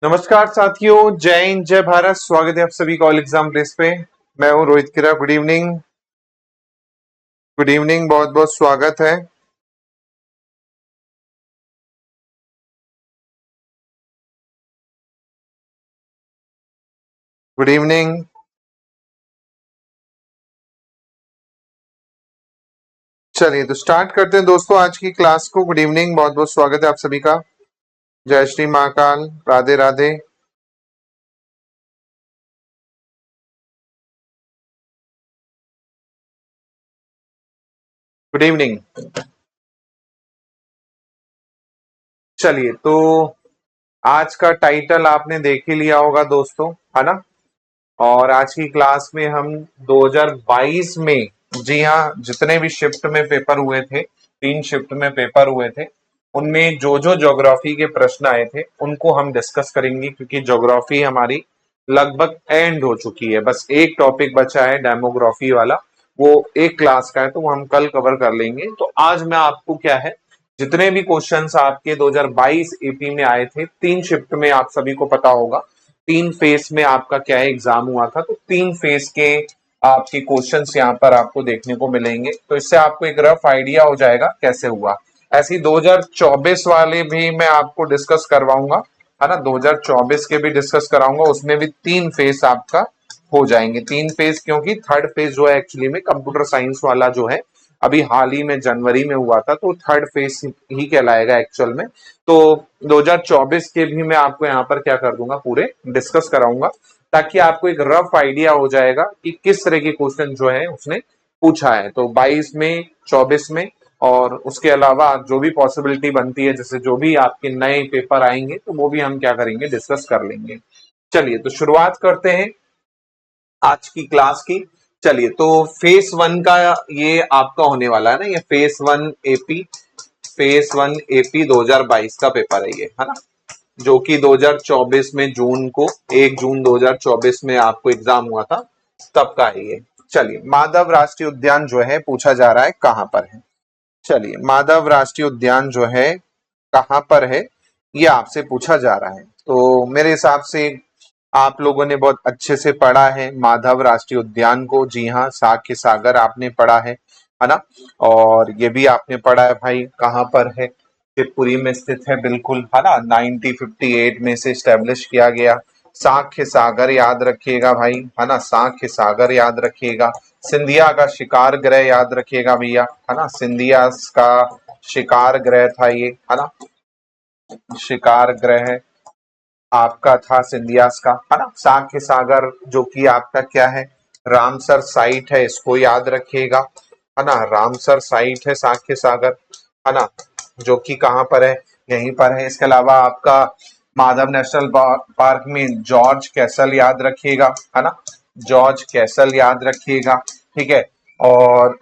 नमस्कार साथियों, जय हिंद जय भारत। स्वागत है आप सभी का ऑल एग्जाम प्लेस पे। मैं हूं रोहित किरा। गुड इवनिंग, गुड इवनिंग, बहुत बहुत स्वागत है। Good evening. चलिए तो स्टार्ट करते हैं दोस्तों आज की क्लास को। गुड इवनिंग, बहुत बहुत स्वागत है आप सभी का। जय श्री महाकाल, राधे राधे। Good evening. चलिए तो आज का टाइटल आपने देख ही लिया होगा दोस्तों, है ना। और आज की क्लास में हम 2022 में, जी हाँ, जितने भी शिफ्ट में पेपर हुए थे, 3 शिफ्ट में पेपर हुए थे, उनमें जो जो ज्योग्राफी के प्रश्न आए थे उनको हम डिस्कस करेंगे, क्योंकि ज्योग्राफी हमारी लगभग एंड हो चुकी है। बस एक टॉपिक बचा है डेमोग्राफी वाला, वो एक क्लास का है, तो वो हम कल कवर कर लेंगे। तो आज मैं आपको क्या है, जितने भी क्वेश्चंस आपके 2022 एपी में आए थे, 3 शिफ्ट में, आप सभी को पता होगा 3 फेज में आपका क्या है एग्जाम हुआ था, तो 3 फेज के आपके क्वेश्चंस यहाँ पर आपको देखने को मिलेंगे। तो इससे आपको एक रफ आइडिया हो जाएगा कैसे हुआ। ऐसे ही 2024 वाले भी मैं आपको डिस्कस करवाऊंगा, है ना। 2024 के भी डिस्कस कराऊंगा, उसमें भी 3 फेज आपका हो जाएंगे। 3 फेज क्योंकि थर्ड फेज जो है एक्चुअली में कंप्यूटर साइंस वाला जो है, अभी हाल ही में जनवरी में हुआ था, तो थर्ड फेज ही कहलाएगा एक्चुअल में। तो 2024 के भी मैं आपको यहाँ पर क्या कर दूंगा, पूरे डिस्कस कराऊंगा, ताकि आपको एक रफ आइडिया हो जाएगा कि किस तरह के क्वेश्चन जो है उसने पूछा है। तो 22 में, 24 में, और उसके अलावा जो भी पॉसिबिलिटी बनती है, जैसे जो भी आपके नए पेपर आएंगे, तो वो भी हम क्या करेंगे, डिस्कस कर लेंगे। चलिए तो शुरुआत करते हैं आज की क्लास की। चलिए तो फेज 1 का ये आपका होने वाला है ना, ये फेज 1 एपी 2022 का पेपर है ये, है ना, जो कि 2024 में जून को, 1 जून 2024 में आपको एग्जाम हुआ था, तब का है ये। चलिए, माधव राष्ट्रीय उद्यान जो है पूछा जा रहा है कहां पर है। चलिए, माधव राष्ट्रीय उद्यान जो है कहां पर है, ये आपसे पूछा जा रहा है। तो मेरे हिसाब से आप लोगों ने बहुत अच्छे से पढ़ा है माधव राष्ट्रीय उद्यान को। जी हाँ, साक्य सागर आपने पढ़ा है ना। और ये भी आपने पढ़ा है भाई कहाँ पर है, शिवपुरी में स्थित है, बिल्कुल, है ना। 1958 में से स्टेब्लिश किया गया। साक्य सागर याद रखिएगा भाई, है ना, साक्य सागर याद रखिएगा। सिंधिया का शिकार ग्रह याद रखिएगा भैया, है ना, सिंधिया का शिकार ग्रह था ये, है ना, शिकार ग्रह आपका था सिंधियास का, है ना। साक्य सागर जो कि आपका क्या है, रामसर साइट है, इसको याद रखिएगा, है ना, रामसर साइट है साक्य सागर, है ना, जो कि कहाँ पर है, यहीं पर है। इसके अलावा आपका माधव नेशनल पार्क में जॉर्ज कैसल याद रखिएगा, है ना, जॉर्ज कैसल याद रखिएगा, ठीक है। और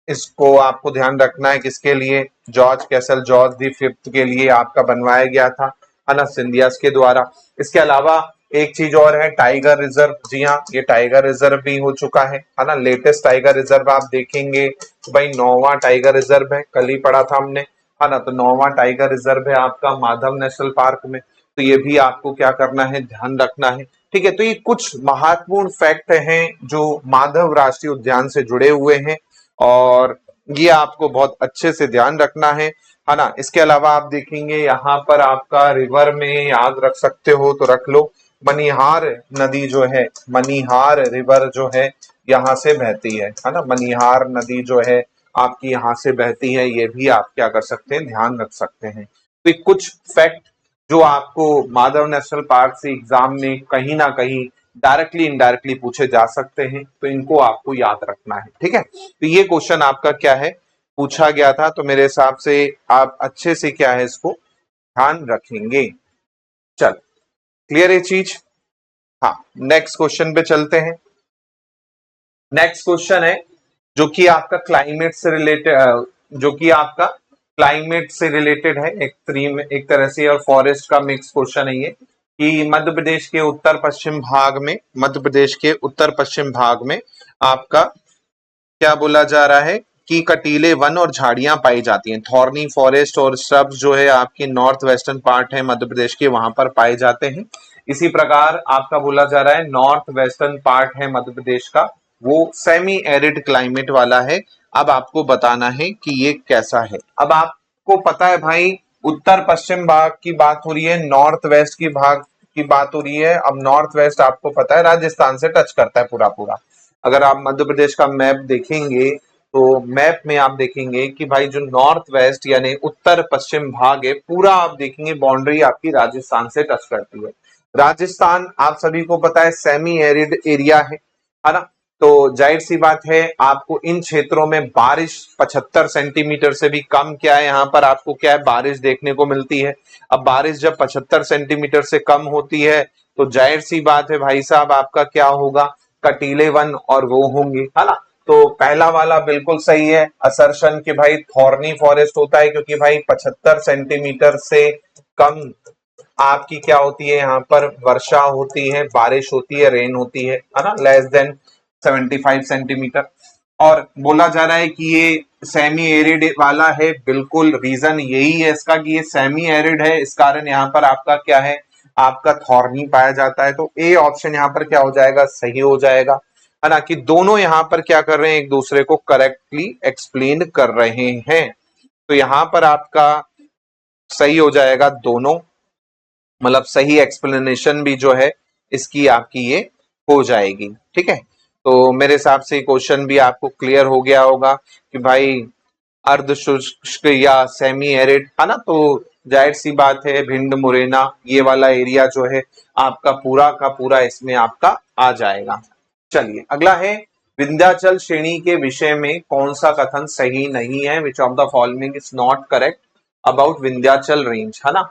इसको आपको ध्यान रखना है किसके लिए, जॉर्ज कैसल जॉर्ज दी फिफ्थ के लिए आपका बनवाया गया था, है ना, सिंधियास के द्वारा। इसके अलावा एक चीज और है, टाइगर रिजर्व। जी हाँ, ये टाइगर रिजर्व भी हो चुका है ना। लेटेस्ट टाइगर रिजर्व आप देखेंगे तो भाई 9वां टाइगर रिजर्व है, कल ही पढ़ा था हमने, है ना। तो 9वां टाइगर रिजर्व है आपका माधव नेशनल पार्क में। तो ये भी आपको क्या करना है, ध्यान रखना है, ठीक है। तो ये कुछ महत्वपूर्ण फैक्ट हैं जो माधव राष्ट्रीय उद्यान से जुड़े हुए हैं, और ये आपको बहुत अच्छे से ध्यान रखना है ना। इसके अलावा आप देखेंगे यहाँ पर आपका रिवर में याद रख सकते हो तो रख लो, मनिहार नदी जो है, मनिहार रिवर जो है यहाँ से बहती है ना, मनिहार नदी जो है आपकी यहाँ से बहती है, ये भी आप क्या कर सकते हैं, ध्यान रख सकते हैं। तो ये कुछ फैक्ट जो आपको माधव नेशनल पार्क से एग्जाम में कहीं ना कहीं डायरेक्टली इनडायरेक्टली पूछे जा सकते हैं, तो इनको आपको याद रखना है, ठीक है। तो ये क्वेश्चन आपका क्या है, पूछा गया था, तो मेरे हिसाब से आप अच्छे से क्या है इसको ध्यान रखेंगे। चल, क्लियर है चीज। हाँ, नेक्स्ट क्वेश्चन पे चलते हैं। नेक्स्ट क्वेश्चन है जो कि आपका क्लाइमेट से रिलेटेड, जो कि आपका क्लाइमेट से रिलेटेड है, एक तरह से, और फॉरेस्ट का मिक्स क्वेश्चन है ये, कि मध्य प्रदेश के उत्तर पश्चिम भाग में, मध्य प्रदेश के उत्तर पश्चिम भाग में आपका क्या बोला जा रहा है की कटीले वन और झाड़ियां पाई जाती हैं। थॉर्नी फॉरेस्ट और श्रब्स जो है आपके नॉर्थ वेस्टर्न पार्ट है मध्य प्रदेश के, वहां पर पाए जाते हैं। इसी प्रकार आपका बोला जा रहा है नॉर्थ वेस्टर्न पार्ट है मध्य प्रदेश का, वो सेमी एरिड क्लाइमेट वाला है। अब आपको बताना है कि ये कैसा है। अब आपको पता है भाई, उत्तर पश्चिम भाग की बात हो रही है, नॉर्थ वेस्ट की भाग की बात हो रही है। अब नॉर्थ वेस्ट आपको पता है राजस्थान से टच करता है पूरा पूरा। अगर आप मध्य प्रदेश का मैप देखेंगे तो मैप में आप देखेंगे कि भाई जो नॉर्थ वेस्ट यानी उत्तर पश्चिम भाग है पूरा, आप देखेंगे बाउंड्री आपकी राजस्थान से टच करती है। राजस्थान आप सभी को पता है सेमी एरिड एरिया है ना। तो जाहिर सी बात है आपको इन क्षेत्रों में बारिश 75 सेंटीमीटर से भी कम क्या है, यहाँ पर आपको क्या है बारिश देखने को मिलती है। अब बारिश जब 75 सेंटीमीटर से कम होती है तो जाहिर सी बात है भाई साहब आपका क्या होगा, कटीले वन और वो होंगे, है ना। तो पहला वाला बिल्कुल सही है असर्शन कि भाई थॉर्नी फॉरेस्ट होता है, क्योंकि भाई 75 सेंटीमीटर से कम आपकी क्या होती है, यहाँ पर वर्षा होती है, बारिश होती है, रेन होती है ना, लेस देन 75 सेंटीमीटर। और बोला जा रहा है कि ये सेमी एरिड वाला है, बिल्कुल रीजन यही है इसका कि ये सेमी एरिड है, इस कारण यहाँ पर आपका क्या है, आपका थॉर्नी पाया जाता है। तो ए ऑप्शन यहाँ पर क्या हो जाएगा, सही हो जाएगा, है ना। कि दोनों यहाँ पर क्या कर रहे हैं, एक दूसरे को करेक्टली एक्सप्लेन कर रहे हैं। तो यहाँ पर आपका सही हो जाएगा दोनों, मतलब सही एक्सप्लेनेशन भी जो है इसकी आपकी ये हो जाएगी। ठीक है, तो मेरे हिसाब से क्वेश्चन भी आपको क्लियर हो गया होगा कि भाई अर्ध शुष्क या सेमी एरिड, है ना। तो जाहिर सी बात है भिंड मुरैना ये वाला एरिया जो है आपका पूरा का पूरा इसमें आपका आ जाएगा। चलिए अगला है, विंध्याचल श्रेणी के विषय में कौन सा कथन सही नहीं है, which of the following is not correct about Vindhyachal range, है ना।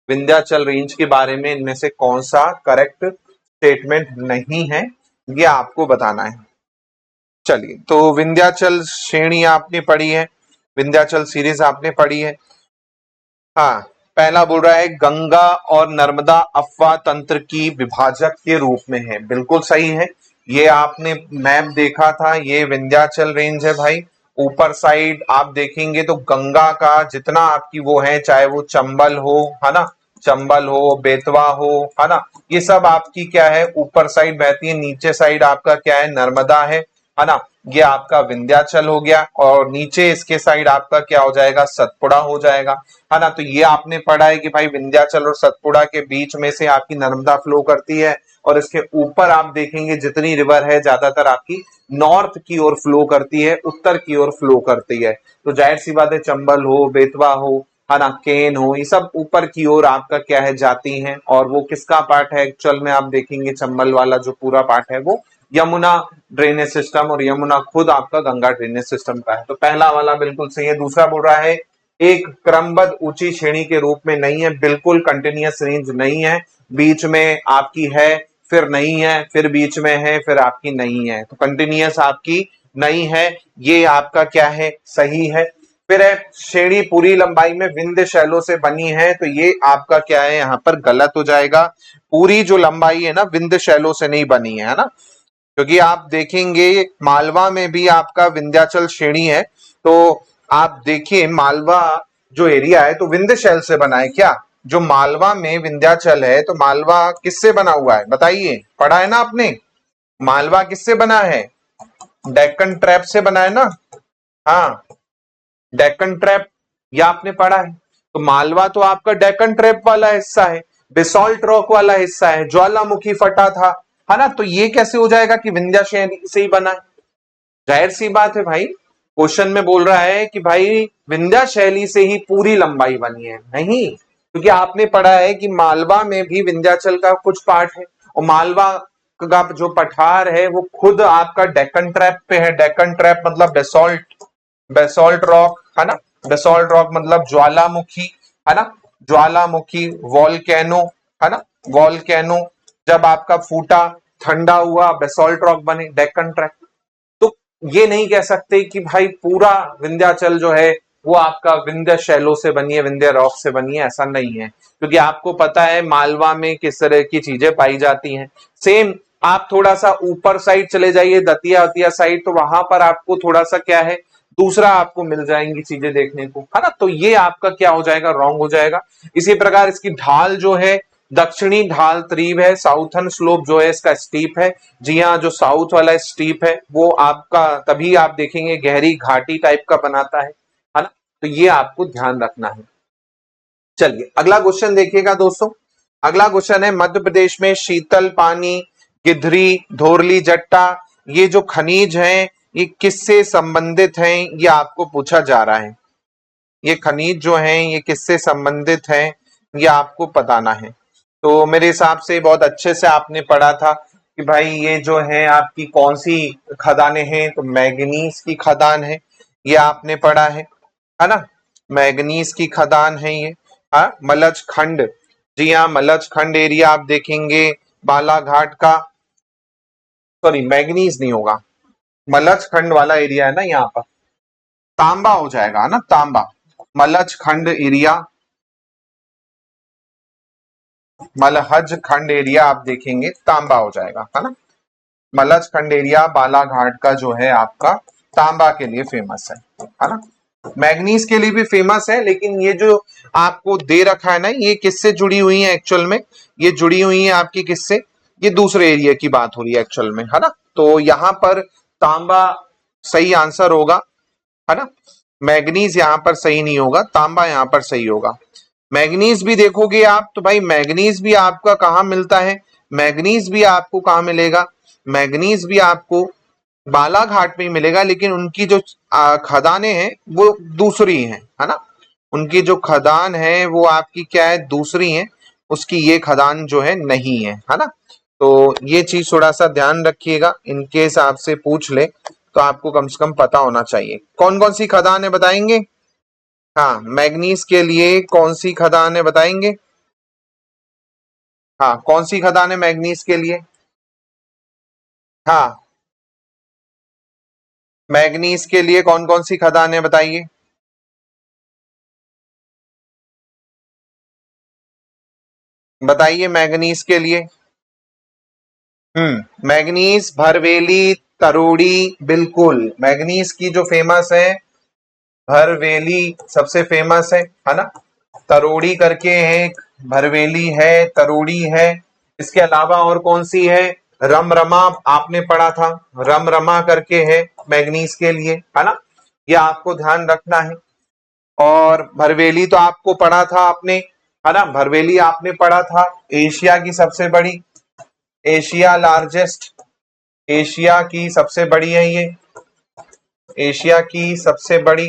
विंध्याचल रेंज के बारे में इनमें से कौन सा करेक्ट स्टेटमेंट नहीं है, ये आपको बताना है। चलिए, तो विंध्याचल श्रेणी आपने पढ़ी है, विंध्याचल सीरीज आपने पढ़ी है। हाँ, पहला बोल रहा है गंगा और नर्मदा अफवाह तंत्र की विभाजक के रूप में है, बिल्कुल सही है। ये आपने मैप देखा था, ये विंध्याचल रेंज है भाई। ऊपर साइड आप देखेंगे तो गंगा का जितना आपकी वो है, चाहे वो चंबल हो, है ना, चंबल हो, बेतवा हो, है ना, ये सब आपकी क्या है ऊपर साइड बहती है। नीचे साइड आपका क्या है, नर्मदा है ना, ये आपका विंध्याचल हो गया। और नीचे इसके साइड आपका क्या हो जाएगा, सतपुड़ा हो जाएगा, है ना। तो ये आपने पढ़ा है कि भाई विंध्याचल और सतपुड़ा के बीच में से आपकी नर्मदा फ्लो करती है, और इसके ऊपर आप देखेंगे जितनी रिवर है ज्यादातर आपकी नॉर्थ की ओर फ्लो करती है, उत्तर की ओर फ्लो करती है। तो जाहिर सी बात है चंबल हो, बेतवा हो, है ना, केन हो, ये सब ऊपर की ओर आपका क्या है जाती हैं। और वो किसका पार्ट है एक्चुअल में, आप देखेंगे चंबल वाला जो पूरा पार्ट है वो यमुना ड्रेनेज सिस्टम, और यमुना खुद आपका गंगा ड्रेनेज सिस्टम का है। तो पहला वाला बिल्कुल सही है। दूसरा बोल रहा है एक क्रमबद्ध ऊंची श्रेणी के रूप में नहीं है, बिल्कुल कंटिन्यूअस रेंज नहीं है, बीच में आपकी है, फिर नहीं है, फिर बीच में है, फिर आपकी नहीं है। तो कंटिन्यूअस आपकी नहीं है, ये आपका क्या है, सही है। फिर है श्रेणी पूरी लंबाई में विंध्य शैलों से बनी है, तो ये आपका क्या है, यहाँ पर गलत हो जाएगा। पूरी जो लंबाई है ना विंध्य शैलों से नहीं बनी है ना, क्योंकि आप देखेंगे मालवा में भी आपका विंध्याचल श्रेणी है। तो आप देखिए मालवा जो एरिया है तो विंध्य शैल से बना है क्या, जो मालवा में विंध्याचल है तो मालवा किससे बना हुआ है बताइए, पढ़ा है ना आपने, मालवा किससे बना है, डेक्कन ट्रैप से बना है ना। हाँ, डेक्कन ट्रैप या आपने पढ़ा है। तो मालवा तो आपका डेक्कन ट्रैप वाला हिस्सा है, बेसॉल्ट रॉक वाला हिस्सा है, ज्वालामुखी फटा था, है ना। तो ये कैसे हो जाएगा कि विंध्याचल से ही बना है, जाहिर सी बात है भाई। क्वेश्चन में बोल रहा है कि भाई विंध्या शैली से ही पूरी लंबाई बनी है, नहीं, क्योंकि आपने पढ़ा है कि मालवा में भी विंध्याचल का कुछ पार्ट है, और मालवा का जो पठार है वो खुद आपका डेक्कन ट्रैप पे है। डेक्कन ट्रैप मतलब बेसॉल्ट, बेसॉल्ट रॉक, है ना, बेसॉल्ट रॉक मतलब ज्वालामुखी, है ना, ज्वालामुखी वॉल्केनो, है ना, वॉल्केनो जब आपका फूटा, ठंडा हुआ, बेसॉल्ट रॉक बने, डेक्कन ट्रैप। तो ये नहीं कह सकते कि भाई पूरा विंध्याचल जो है वो आपका विंध्य शैलों से बनी है, विंध्य रॉक से बनी है, ऐसा नहीं है। क्योंकि आपको पता है मालवा में किस तरह की चीजें पाई जाती हैं। सेम आप थोड़ा सा ऊपर साइड चले जाइए, दतिया वतिया साइड, तो वहां पर आपको थोड़ा सा क्या है, दूसरा आपको मिल जाएंगी चीजें देखने को, है ना। तो ये आपका क्या हो जाएगा, रॉन्ग हो जाएगा। इसी प्रकार इसकी ढाल जो है दक्षिणी ढाल त्रिव है, साउथर्न स्लोप जो है इसका स्टीप है। जी हाँ, जो साउथ वाला स्टीप है वो आपका तभी आप देखेंगे गहरी घाटी टाइप का बनाता है ना। तो ये आपको ध्यान रखना है। चलिए अगला क्वेश्चन देखिएगा दोस्तों। अगला क्वेश्चन है मध्य प्रदेश में शीतल पानी, गिधरी, धोरली जट्टा, ये जो खनिज हैं ये किससे संबंधित हैं, ये आपको पूछा जा रहा है। ये खनिज जो हैं ये किससे संबंधित हैं ये आपको बताना है। तो मेरे हिसाब से बहुत अच्छे से आपने पढ़ा था कि भाई ये जो है आपकी कौन सी खदानें हैं, तो मैग्नीज की खदान है, ये आपने पढ़ा है ना। मैग्नीज की खदान है ये। हाँ, मलज खंड, जी हाँ मलज खंड एरिया आप देखेंगे बालाघाट का, सॉरी मैग्नीज नहीं होगा, मलज खंड वाला एरिया है ना, यहाँ पर तांबा हो जाएगा ना, तांबा। मलज खंड एरिया, मलहज खंड एरिया आप देखेंगे तांबा हो जाएगा, है ना। मलज खंड एरिया बालाघाट का जो है आपका तांबा के लिए फेमस है ना। मैग्नीज के लिए भी फेमस है, लेकिन ये जो आपको दे रखा है ना ये किससे जुड़ी हुई है एक्चुअल में, ये जुड़ी हुई है आपकी किससे, ये दूसरे एरिया की बात हो रही है एक्चुअल में, है ना। तो यहाँ पर तांबा सही आंसर होगा, है ना। मैग्नीज यहाँ पर सही नहीं होगा, तांबा यहाँ पर सही होगा। मैग्नीज भी देखोगे आप तो भाई मैग्नीज भी आपका कहाँ मिलता है, मैग्नीज भी आपको कहाँ मिलेगा, मैग्नीज भी आपको बालाघाट में ही मिलेगा, लेकिन उनकी जो खदानें हैं वो दूसरी हैं, है ना। उनकी जो खदान है वो आपकी क्या है, दूसरी है, उसकी ये खदान जो है नहीं है ना। तो ये चीज थोड़ा सा ध्यान रखिएगा, इनकेस आपसे पूछ ले तो आपको कम से कम पता होना चाहिए। कौन कौन सी खदान है बताएंगे, हाँ मैग्नीज के लिए कौन सी खदान है बताएंगे, हाँ कौन सी खदान है मैग्नीज के लिए, हाँ मैग्नीज के लिए कौन कौन सी खदान है बताइए। बताइए मैग्नीज के लिए। मैग्नीज, भरवेली, तरोड़ी, बिल्कुल मैग्नीज की जो फेमस है, भरवेली सबसे फेमस है ना। तरोड़ी करके है, भरवेली है, तरोड़ी है। इसके अलावा और कौन सी है, रमरमा आपने पढ़ा था, रमरमा करके है मैग्नीज के लिए, है ना। ये आपको ध्यान रखना है। और भरवेली तो आपको पढ़ा था आपने, है ना, भरवेली आपने पढ़ा था, एशिया की सबसे बड़ी, एशिया लार्जेस्ट, एशिया की सबसे बड़ी है ये, एशिया की सबसे बड़ी।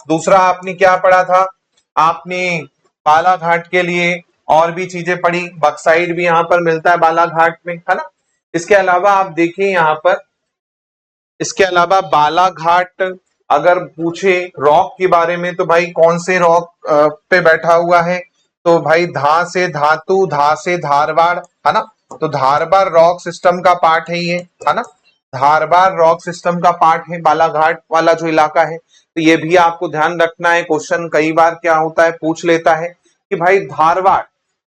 दूसरा आपने क्या पढ़ा था, आपने बालाघाट के लिए और भी चीजें पढ़ी, बक्साइड भी यहाँ पर मिलता है बालाघाट में, है ना। इसके अलावा आप देखिए यहाँ पर, इसके अलावा बालाघाट अगर पूछे रॉक के बारे में तो भाई कौन से रॉक पे बैठा हुआ है, तो भाई धा से धातु, धा से धारवाड़, है ना। तो धारवाड़ रॉक सिस्टम का पार्ट है ये, है ना। धारवाड़ रॉक सिस्टम का पार्ट है बालाघाट वाला जो इलाका है। तो ये भी आपको ध्यान रखना है, क्वेश्चन कई बार क्या होता है पूछ लेता है कि भाई धारवाड़,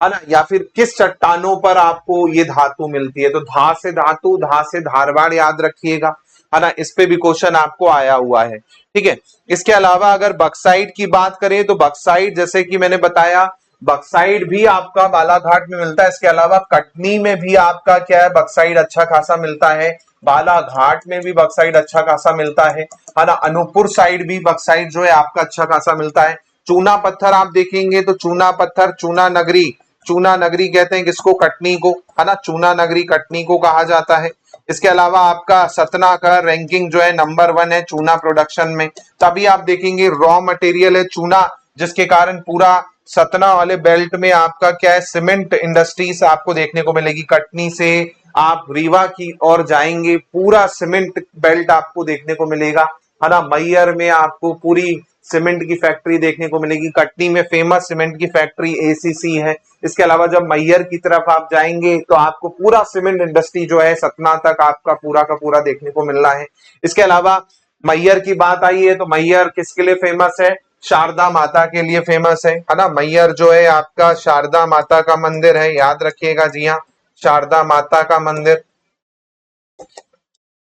है ना, या फिर किस चट्टानों पर आपको ये धातु मिलती है, तो धा से धातु, धा से धारवाड़ याद रखिएगा, है ना। इस पे भी क्वेश्चन आपको आया हुआ है, ठीक है। इसके अलावा अगर बक्साइड की बात करें तो बक्साइड जैसे कि मैंने बताया, बक्साइड भी आपका बालाघाट में मिलता है। इसके अलावा कटनी में भी आपका क्या है, बक्साइड अच्छा खासा मिलता है, बालाघाट में भी बक्साइड अच्छा खासा मिलता है ना। अनूपपुर साइड भी बक्साइड जो है आपका अच्छा खासा मिलता है। चूना पत्थर आप देखेंगे तो चूना पत्थर, चूना नगरी, चूना नगरी कहते हैं किसको, कटनी को, है ना। चूना नगरी कटनी को कहा जाता है। इसके अलावा आपका सतना का रैंकिंग जो है नंबर 1 है चूना प्रोडक्शन में। तभी आप देखेंगे रॉ मटेरियल है चूना, जिसके कारण पूरा सतना वाले बेल्ट में आपका क्या है, सीमेंट इंडस्ट्रीज आपको देखने को मिलेगी। कटनी से आप रीवा की ओर जाएंगे पूरा सीमेंट बेल्ट आपको देखने को मिलेगा, है ना। मैयर में आपको पूरी सीमेंट की फैक्ट्री देखने को मिलेगी। कटनी में फेमस सीमेंट की फैक्ट्री एसीसी है। इसके अलावा जब मैयर की तरफ आप जाएंगे तो आपको पूरा सीमेंट इंडस्ट्री जो है सतना तक आपका पूरा का पूरा देखने को मिल रहा है। इसके अलावा मैयर की बात आई है तो मैयर किसके लिए फेमस है, शारदा माता के लिए फेमस है ना। मैयर जो है आपका शारदा माता का मंदिर है, याद रखिएगा, जी हाँ शारदा माता का मंदिर,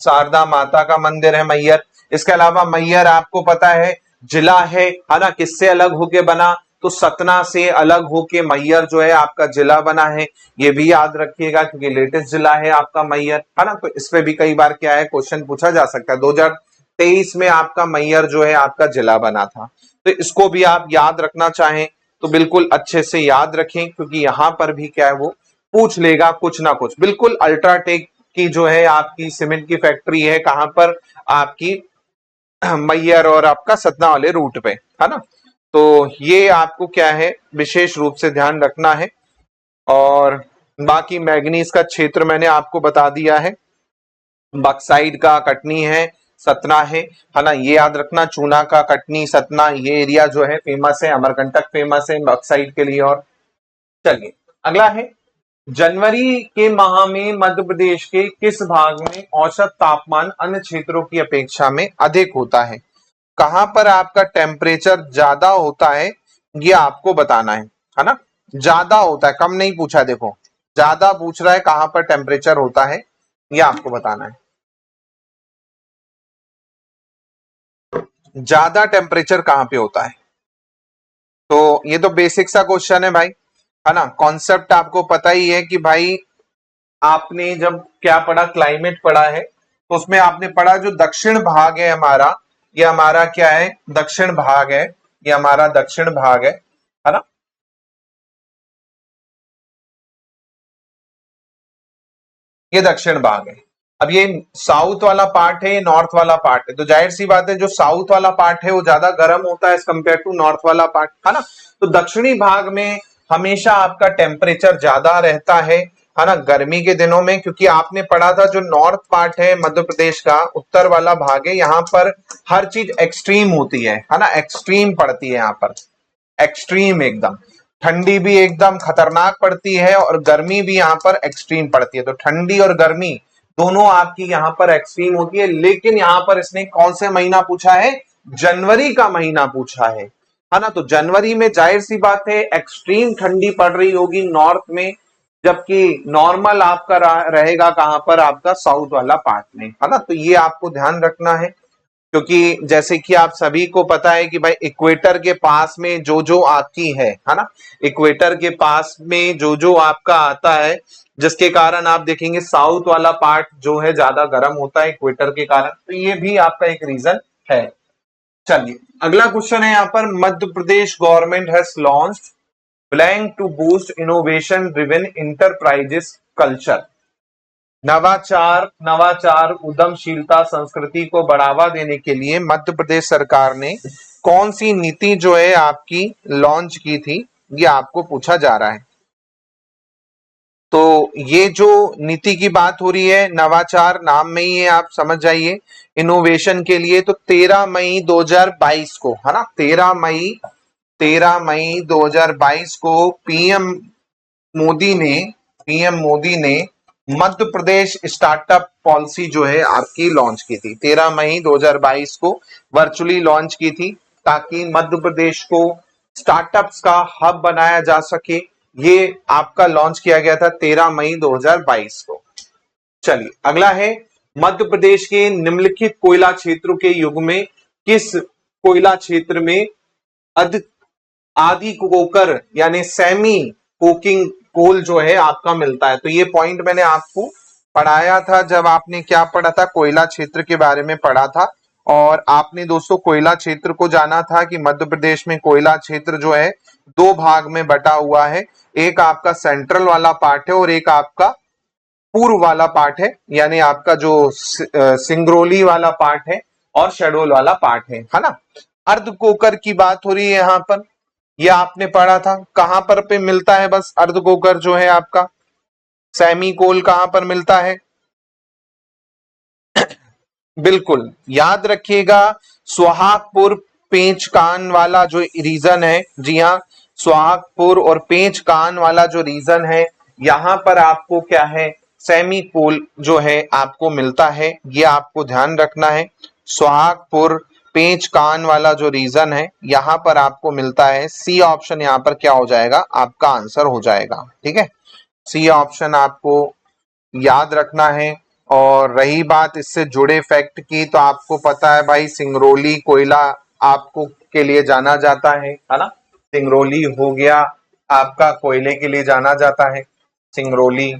शारदा माता का मंदिर है मैयर। इसके अलावा मैयर आपको पता है जिला है ना, किससे अलग होके बना, तो सतना से अलग होके मैयर जो है आपका जिला बना है। ये भी याद रखिएगा क्योंकि लेटेस्ट जिला है आपका मैयर, है ना। तो इस पे भी कई बार क्या है क्वेश्चन पूछा जा सकता है। 2023 में आपका मैयर जो है आपका जिला बना था, तो इसको भी आप याद रखना चाहें तो बिल्कुल अच्छे से याद रखें, क्योंकि यहां पर भी क्या है वो पूछ लेगा कुछ ना कुछ। बिल्कुल अल्ट्राटेक की जो है आपकी सीमेंट की फैक्ट्री है कहां पर, आपकी मैयर और आपका सतना वाले रूट पे, है ना। तो ये आपको क्या है विशेष रूप से ध्यान रखना है। और बाकी मैग्नीज का क्षेत्र मैंने आपको बता दिया है, बक्साइड का कटनी है, सतना है ना, ये याद रखना। चूना का कटनी, सतना, ये एरिया जो है फेमस है, अमरकंटक फेमस है बक्साइड के लिए। और चलिए अगला है, जनवरी के माह में मध्य प्रदेश के किस भाग में औसत तापमान अन्य क्षेत्रों की अपेक्षा में अधिक होता है? कहां पर आपका टेम्परेचर ज्यादा होता है ये आपको बताना है ना। ज्यादा होता है, कम नहीं पूछा, देखो ज्यादा पूछ रहा है कहां पर टेम्परेचर होता है ये आपको बताना है। ज्यादा टेम्परेचर कहां पे होता है, तो ये तो बेसिक सा क्वेश्चन है भाई, है ना। कॉन्सेप्ट आपको पता ही है कि भाई आपने जब क्या पढ़ा, क्लाइमेट पढ़ा है, तो उसमें आपने पढ़ा जो दक्षिण भाग है हमारा, ये हमारा क्या है दक्षिण भाग है, ये हमारा दक्षिण भाग है ना। ये दक्षिण भाग है। अब ये साउथ वाला पार्ट है, ये नॉर्थ वाला पार्ट है, तो जाहिर सी बात है जो साउथ वाला पार्ट है वो ज्यादा गर्म होता है एज कम्पेयर टू नॉर्थ वाला पार्ट, है ना। तो दक्षिणी भाग में हमेशा आपका टेम्परेचर ज्यादा रहता है ना, गर्मी के दिनों में, क्योंकि आपने पढ़ा था जो नॉर्थ पार्ट है मध्य प्रदेश का, उत्तर वाला भाग है, यहाँ पर हर चीज एक्सट्रीम होती है ना, एक्सट्रीम पड़ती है यहाँ पर, एक्सट्रीम एकदम, ठंडी भी एकदम खतरनाक पड़ती है और गर्मी भी यहाँ पर एक्सट्रीम पड़ती है। तो ठंडी और गर्मी दोनों आपकी यहाँ पर एक्सट्रीम होती है। लेकिन यहाँ पर इसने कौन से महीना पूछा है, जनवरी का महीना पूछा है ना। तो जनवरी में जाहिर सी बात है एक्सट्रीम ठंडी पड़ रही होगी नॉर्थ में, जबकि नॉर्मल आपका रहेगा कहां पर, आपका साउथ वाला पार्ट में, है ना। तो ये आपको ध्यान रखना है, क्योंकि जैसे कि आप सभी को पता है कि भाई इक्वेटर के पास में जो आती है ना, इक्वेटर के पास में जो आपका आता है, जिसके कारण आप देखेंगे साउथ वाला पार्ट जो है ज्यादा गर्म होता है इक्वेटर के कारण, तो ये भी आपका एक रीजन है। चलिए अगला क्वेश्चन है यहाँ पर, Madhya Pradesh government has launched blank to boost innovation driven enterprises culture. नवाचार नवाचार उद्यमशीलता संस्कृति को बढ़ावा देने के लिए मध्य प्रदेश सरकार ने कौन सी नीति जो है आपकी लॉन्च की थी, ये आपको पूछा जा रहा है। तो ये जो नीति की बात हो रही है, नवाचार नाम में ही है, आप समझ जाइए, इनोवेशन के लिए। तो 13 मई 2022 को, है ना, 13 मई 2022 को पीएम मोदी ने मध्य प्रदेश स्टार्टअप पॉलिसी जो है आपकी लॉन्च की थी। 13 मई 2022 को वर्चुअली लॉन्च की थी, ताकि मध्य प्रदेश को स्टार्टअप्स का हब बनाया जा सके। ये आपका लॉन्च किया गया था 13 मई 2022 को। चलिए अगला है, मध्य प्रदेश के निम्नलिखित कोयला क्षेत्रों के युग में किस कोयला क्षेत्र में आदि कोकर यानी सेमी कोकिंग कोल जो है आपका मिलता है। तो ये पॉइंट मैंने आपको पढ़ाया था जब आपने क्या पढ़ा था, कोयला क्षेत्र के बारे में पढ़ा था। और आपने दोस्तों कोयला क्षेत्र को जाना था कि मध्य प्रदेश में कोयला क्षेत्र जो है दो भाग में बटा हुआ है, एक आपका सेंट्रल वाला पार्ट है और एक आपका पूर्व वाला पार्ट है, यानी आपका जो सिंगरौली वाला पार्ट है और शहडोल वाला पार्ट है ना। अर्ध कोकर की बात हो रही है यहाँ पर, यह आपने पढ़ा था कहां पर पे मिलता है, बस अर्ध कोकर जो है आपका, सेमी कोल कहां पर मिलता है, बिल्कुल याद रखिएगा, सुहागपुर पेंच कान वाला जो रीजन है, जी हाँ, सुहागपुर और पेंच कान वाला जो रीजन है, यहां पर आपको क्या है सेमी कोल जो है आपको मिलता है, ये आपको ध्यान रखना है। सुहागपुर पेंच कान वाला जो रीजन है यहां पर आपको मिलता है। सी ऑप्शन यहां पर क्या हो जाएगा, आपका आंसर हो जाएगा, ठीक है। सी ऑप्शन आपको याद रखना है। और रही बात इससे जुड़े फैक्ट की, तो आपको पता है भाई सिंगरौली कोयला आपको के लिए जाना जाता है ना। सिंगरौली हो गया आपका कोयले के लिए जाना जाता है सिंगरौली,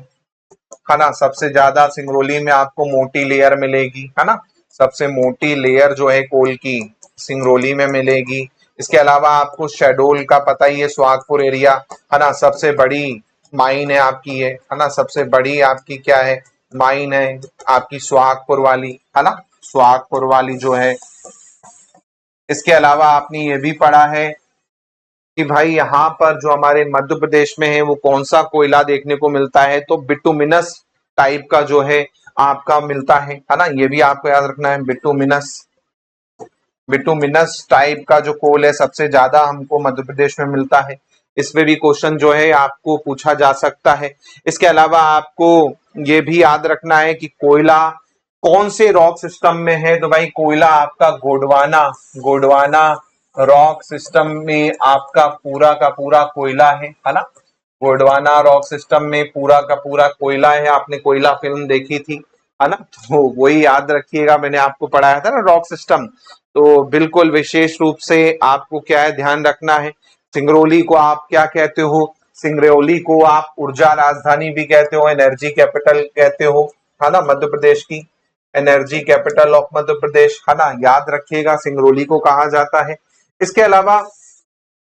है ना। सबसे ज्यादा सिंगरौली में आपको मोटी लेयर मिलेगी, है ना। सबसे मोटी लेयर जो है कोल की सिंगरौली में मिलेगी। इसके अलावा आपको शहडोल का पता ही है, सुहागपुर एरिया, है ना। सबसे बड़ी माइन है आपकी है ना। सबसे बड़ी आपकी क्या है, माइन है आपकी सुहागपुर वाली, है ना। सुहागपुर वाली जो है। इसके अलावा आपने ये भी पढ़ा है कि भाई यहाँ पर जो हमारे मध्य प्रदेश में है वो कौन सा कोयला देखने को मिलता है, तो बिटुमिनस टाइप का जो है आपका मिलता है ना। ये भी आपको याद रखना है, बिटुमिनस, बिटुमिनस टाइप का जो कोल है सबसे ज्यादा हमको मध्य प्रदेश में मिलता है। इसमें भी क्वेश्चन जो है आपको पूछा जा सकता है। इसके अलावा आपको ये भी याद रखना है कि कोयला कौन से रॉक सिस्टम में है, तो भाई कोयला आपका गोंडवाना, गोंडवाना रॉक सिस्टम में आपका पूरा का पूरा कोयला है ना। गोंडवाना रॉक सिस्टम में पूरा का पूरा कोयला है। आपने कोयला फिल्म देखी थी, है ना, तो वही याद रखिएगा, मैंने आपको पढ़ाया था ना रॉक सिस्टम। तो बिल्कुल विशेष रूप से आपको क्या है ध्यान रखना है। सिंगरौली को आप क्या कहते हो, सिंगरौली को आप ऊर्जा राजधानी भी कहते हो, एनर्जी कैपिटल कहते हो, है ना, मध्य प्रदेश की एनर्जी कैपिटल ऑफ मध्य प्रदेश, है ना, याद रखिएगा सिंगरौली को कहा जाता है। इसके अलावा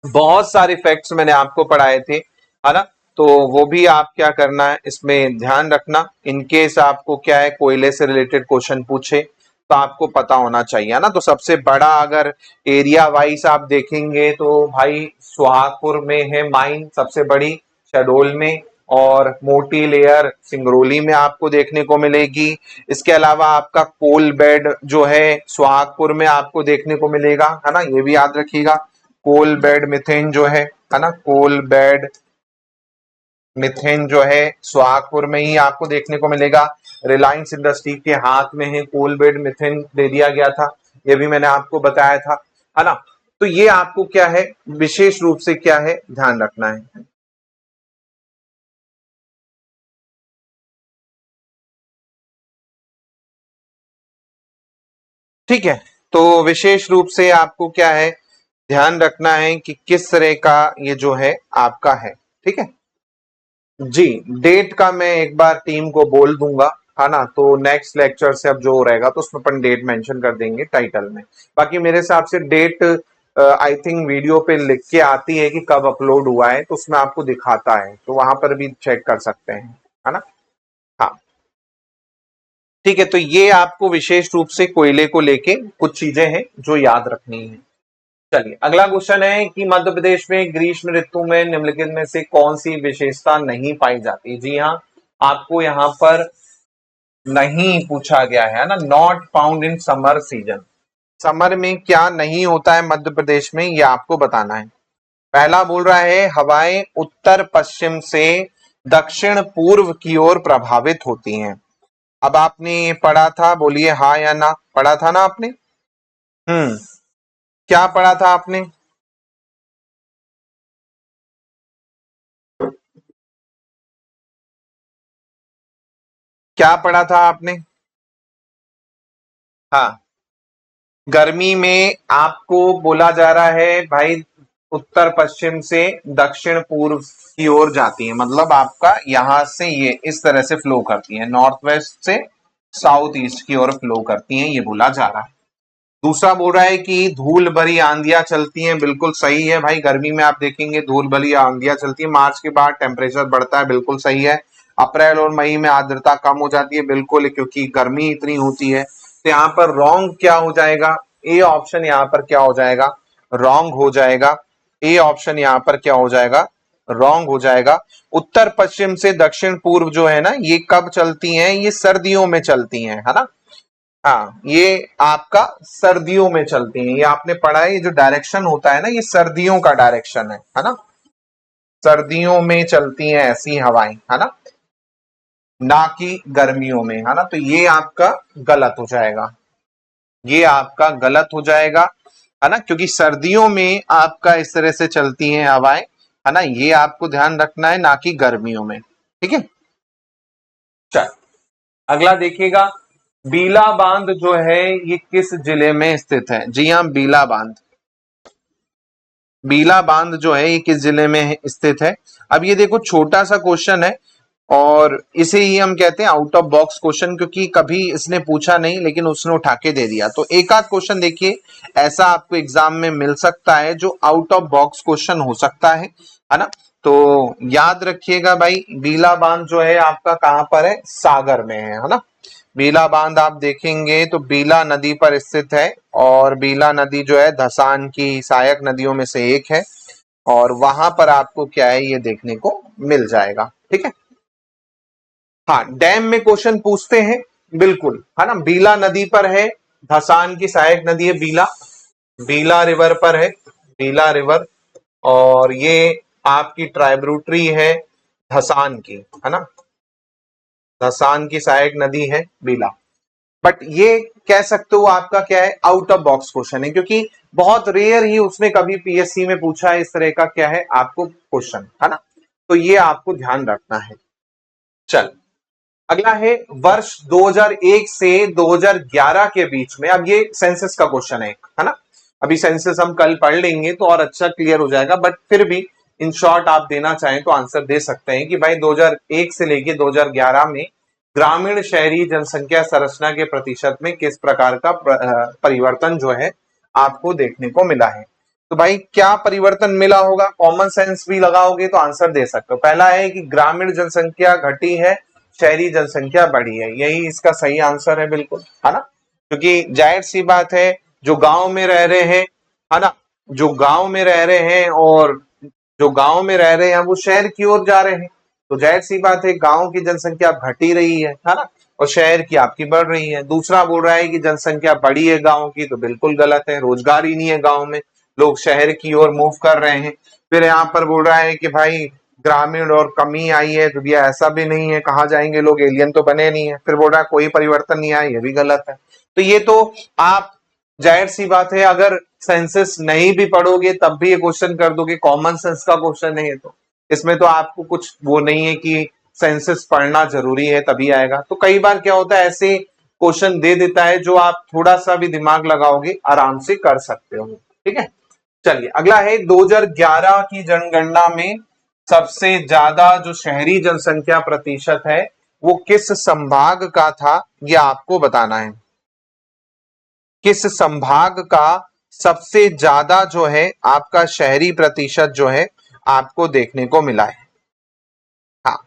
बहुत सारे फैक्ट्स मैंने आपको पढ़ाए थे, है ना, तो वो भी आप क्या करना है इसमें ध्यान रखना। इनकेस आपको क्या है कोयले से रिलेटेड क्वेश्चन पूछे तो आपको पता होना चाहिए, है ना। तो सबसे बड़ा अगर एरिया वाइज आप देखेंगे तो भाई सुहागपुर में है माइन सबसे बड़ी, शहडोल में, और मोटी लेयर सिंगरौली में आपको देखने को मिलेगी। इसके अलावा आपका कोल बेड जो है सुहागपुर में आपको देखने को मिलेगा, है ना, ये भी याद रखिएगा। कोल बेड मिथेन जो है ना, कोल बेड मिथेन जो है सुहागपुर में ही आपको देखने को मिलेगा। रिलायंस इंडस्ट्री के हाथ में है कोल बेड मिथेन दे दिया गया था, ये भी मैंने आपको बताया था, है ना। तो ये आपको क्या है विशेष रूप से क्या है ध्यान रखना है। ठीक है, तो विशेष रूप से आपको क्या है ध्यान रखना है कि किस तरह का ये जो है आपका है। ठीक है जी, डेट का मैं एक बार टीम को बोल दूंगा, है ना, तो नेक्स्ट लेक्चर से अब जो रहेगा तो उसमें अपन डेट मेंशन कर देंगे टाइटल में। बाकी मेरे हिसाब से डेट आई थिंक वीडियो पे लिख के आती है कि कब अपलोड हुआ है, तो उसमें आपको दिखाता है, तो वहां पर भी चेक कर सकते हैं, है ना। हाँ ठीक है, तो ये आपको विशेष रूप से कोयले को लेके कुछ चीजें हैं जो याद रखनी है। चलिए अगला क्वेश्चन है कि मध्य प्रदेश में ग्रीष्म ऋतु में निम्नलिखित में से कौन सी विशेषता नहीं पाई जाती। जी हाँ, आपको यहाँ पर नहीं पूछा गया है ना, not found in summer season. Summer में क्या नहीं होता है मध्य प्रदेश में, ये आपको बताना है। पहला बोल रहा है हवाएं उत्तर पश्चिम से दक्षिण पूर्व की ओर प्रभावित होती हैं। अब आपने ये पढ़ा था, बोलिए हाँ या ना, पढ़ा था ना आपने। क्या पढ़ा था आपने। क्या पढ़ा था आपने। हाँ, गर्मी में आपको बोला जा रहा है भाई उत्तर पश्चिम से दक्षिण पूर्व की ओर जाती है, मतलब आपका यहां से ये इस तरह से फ्लो करती है, नॉर्थ वेस्ट से साउथ ईस्ट की ओर फ्लो करती हैं, ये बोला जा रहा है। दूसरा बोल रहा है कि धूल भरी आंधियां चलती हैं, बिल्कुल सही है भाई, गर्मी में आप देखेंगे धूल भरी आंधियां चलती है। मार्च के बाद टेम्परेचर बढ़ता है, बिल्कुल सही है। अप्रैल और मई में आर्द्रता कम हो जाती है, बिल्कुल, क्योंकि गर्मी इतनी होती है। तो यहाँ पर रॉन्ग क्या हो जाएगा, ए ऑप्शन यहाँ पर क्या हो जाएगा, रॉन्ग हो जाएगा। ए ऑप्शन यहाँ पर क्या हो जाएगा, रॉन्ग हो जाएगा। उत्तर पश्चिम से दक्षिण पूर्व जो है ना, ये कब चलती हैं, ये सर्दियों में चलती हैं, है ना। हाँ, ये आपका सर्दियों में चलती हैं, ये आपने पढ़ा है, ये जो डायरेक्शन होता है ना, ये सर्दियों का डायरेक्शन है ना। सर्दियों में चलती हैं ऐसी हवाएं, है ना, ना कि गर्मियों में, है ना। तो ये आपका गलत हो जाएगा, ये आपका गलत हो जाएगा, है ना, क्योंकि सर्दियों में आपका इस तरह से चलती हैं हवाएं, है ना, ये आपको ध्यान रखना है, ना कि गर्मियों में। ठीक है, चल अगला देखिएगा, बीला बांध जो है ये किस जिले में स्थित है? जी हाँ, बीला बांध। बीला बांध जो है ये किस जिले में स्थित है? अब ये देखो छोटा सा क्वेश्चन है और इसे ही हम कहते हैं आउट ऑफ बॉक्स क्वेश्चन, क्योंकि कभी इसने पूछा नहीं लेकिन उसने उठा के दे दिया। तो एक आध क्वेश्चन देखिए ऐसा आपको एग्जाम में मिल सकता है जो आउट ऑफ बॉक्स क्वेश्चन हो सकता है ना। तो याद रखिएगा भाई, बीला बांध जो है आपका कहां पर है? सागर में है ना। बीला बांध आप देखेंगे तो बीला नदी पर स्थित है और बीला नदी जो है धसान की सहायक नदियों में से एक है और वहां पर आपको क्या है ये देखने को मिल जाएगा। ठीक है, हाँ डैम में क्वेश्चन पूछते हैं बिल्कुल, है ना। बीला नदी पर है, धसान की सहायक नदी है बीला, बीला रिवर पर है, बीला रिवर, और ये आपकी ट्राइब्यूटरी है धसान की, है ना। धसान की सहायक नदी है बीला। बट ये कह सकते हो आपका क्या है? आउट ऑफ बॉक्स क्वेश्चन है, क्योंकि बहुत रेयर ही उसने कभी पीएससी में पूछा है इस तरह का क्या है आपको क्वेश्चन, है ना। तो ये आपको ध्यान रखना है। चल अगला है, वर्ष 2001 से 2011 के बीच में, अब ये सेंसस का क्वेश्चन है ना। अभी सेंसस हम कल पढ़ लेंगे तो और अच्छा क्लियर हो जाएगा, बट फिर भी इन शॉर्ट आप देना चाहें तो आंसर दे सकते हैं कि भाई 2001 से लेके 2011 में ग्रामीण शहरी जनसंख्या संरचना के प्रतिशत में किस प्रकार का परिवर्तन जो है आपको देखने को मिला है। तो भाई क्या परिवर्तन मिला होगा? कॉमन सेंस भी लगाओगे तो आंसर दे सकते हो। पहला है कि ग्रामीण जनसंख्या घटी है, शहरी जनसंख्या बढ़ी है, यही इसका सही आंसर है बिल्कुल, है ना। क्योंकि जाहिर सी बात है जो गांव में रह रहे हैं, है ना, जो गांव में रह रहे हैं और जो गांव में रह रहे हैं वो शहर की ओर जा रहे हैं, तो जाहिर सी बात है गांव की जनसंख्या घटी रही है ना, और शहर की आपकी बढ़ रही है। दूसरा बोल रहा है कि जनसंख्या बढ़ी है गांव की, तो बिल्कुल गलत है, रोजगार ही नहीं है गांव में, लोग शहर की ओर मूव कर रहे हैं। फिर यहाँ पर बोल रहा है कि भाई ग्रामीण और कमी आई है, तो भैया ऐसा भी नहीं है, कहाँ जाएंगे लोग, एलियन तो बने नहीं है। फिर बोल रहा है कोई परिवर्तन नहीं आया, ये भी गलत है। तो ये तो आप जाहिर सी बात है अगर सेंसस नहीं भी पढ़ोगे तब भी ये क्वेश्चन कर दोगे, कॉमन सेंस का क्वेश्चन है ये तो, इसमें तो आपको कुछ वो नहीं है कि सेंसस पढ़ना जरूरी है तभी आएगा। तो कई बार क्या होता है ऐसे क्वेश्चन दे देता है जो आप थोड़ा सा भी दिमाग लगाओगे आराम से कर सकते हो। ठीक है, चलिए अगला है, 2011 की जनगणना में सबसे ज्यादा जो शहरी जनसंख्या प्रतिशत है वो किस संभाग का था, ये आपको बताना है। किस संभाग का सबसे ज्यादा जो है आपका शहरी प्रतिशत जो है आपको देखने को मिला है? हाँ,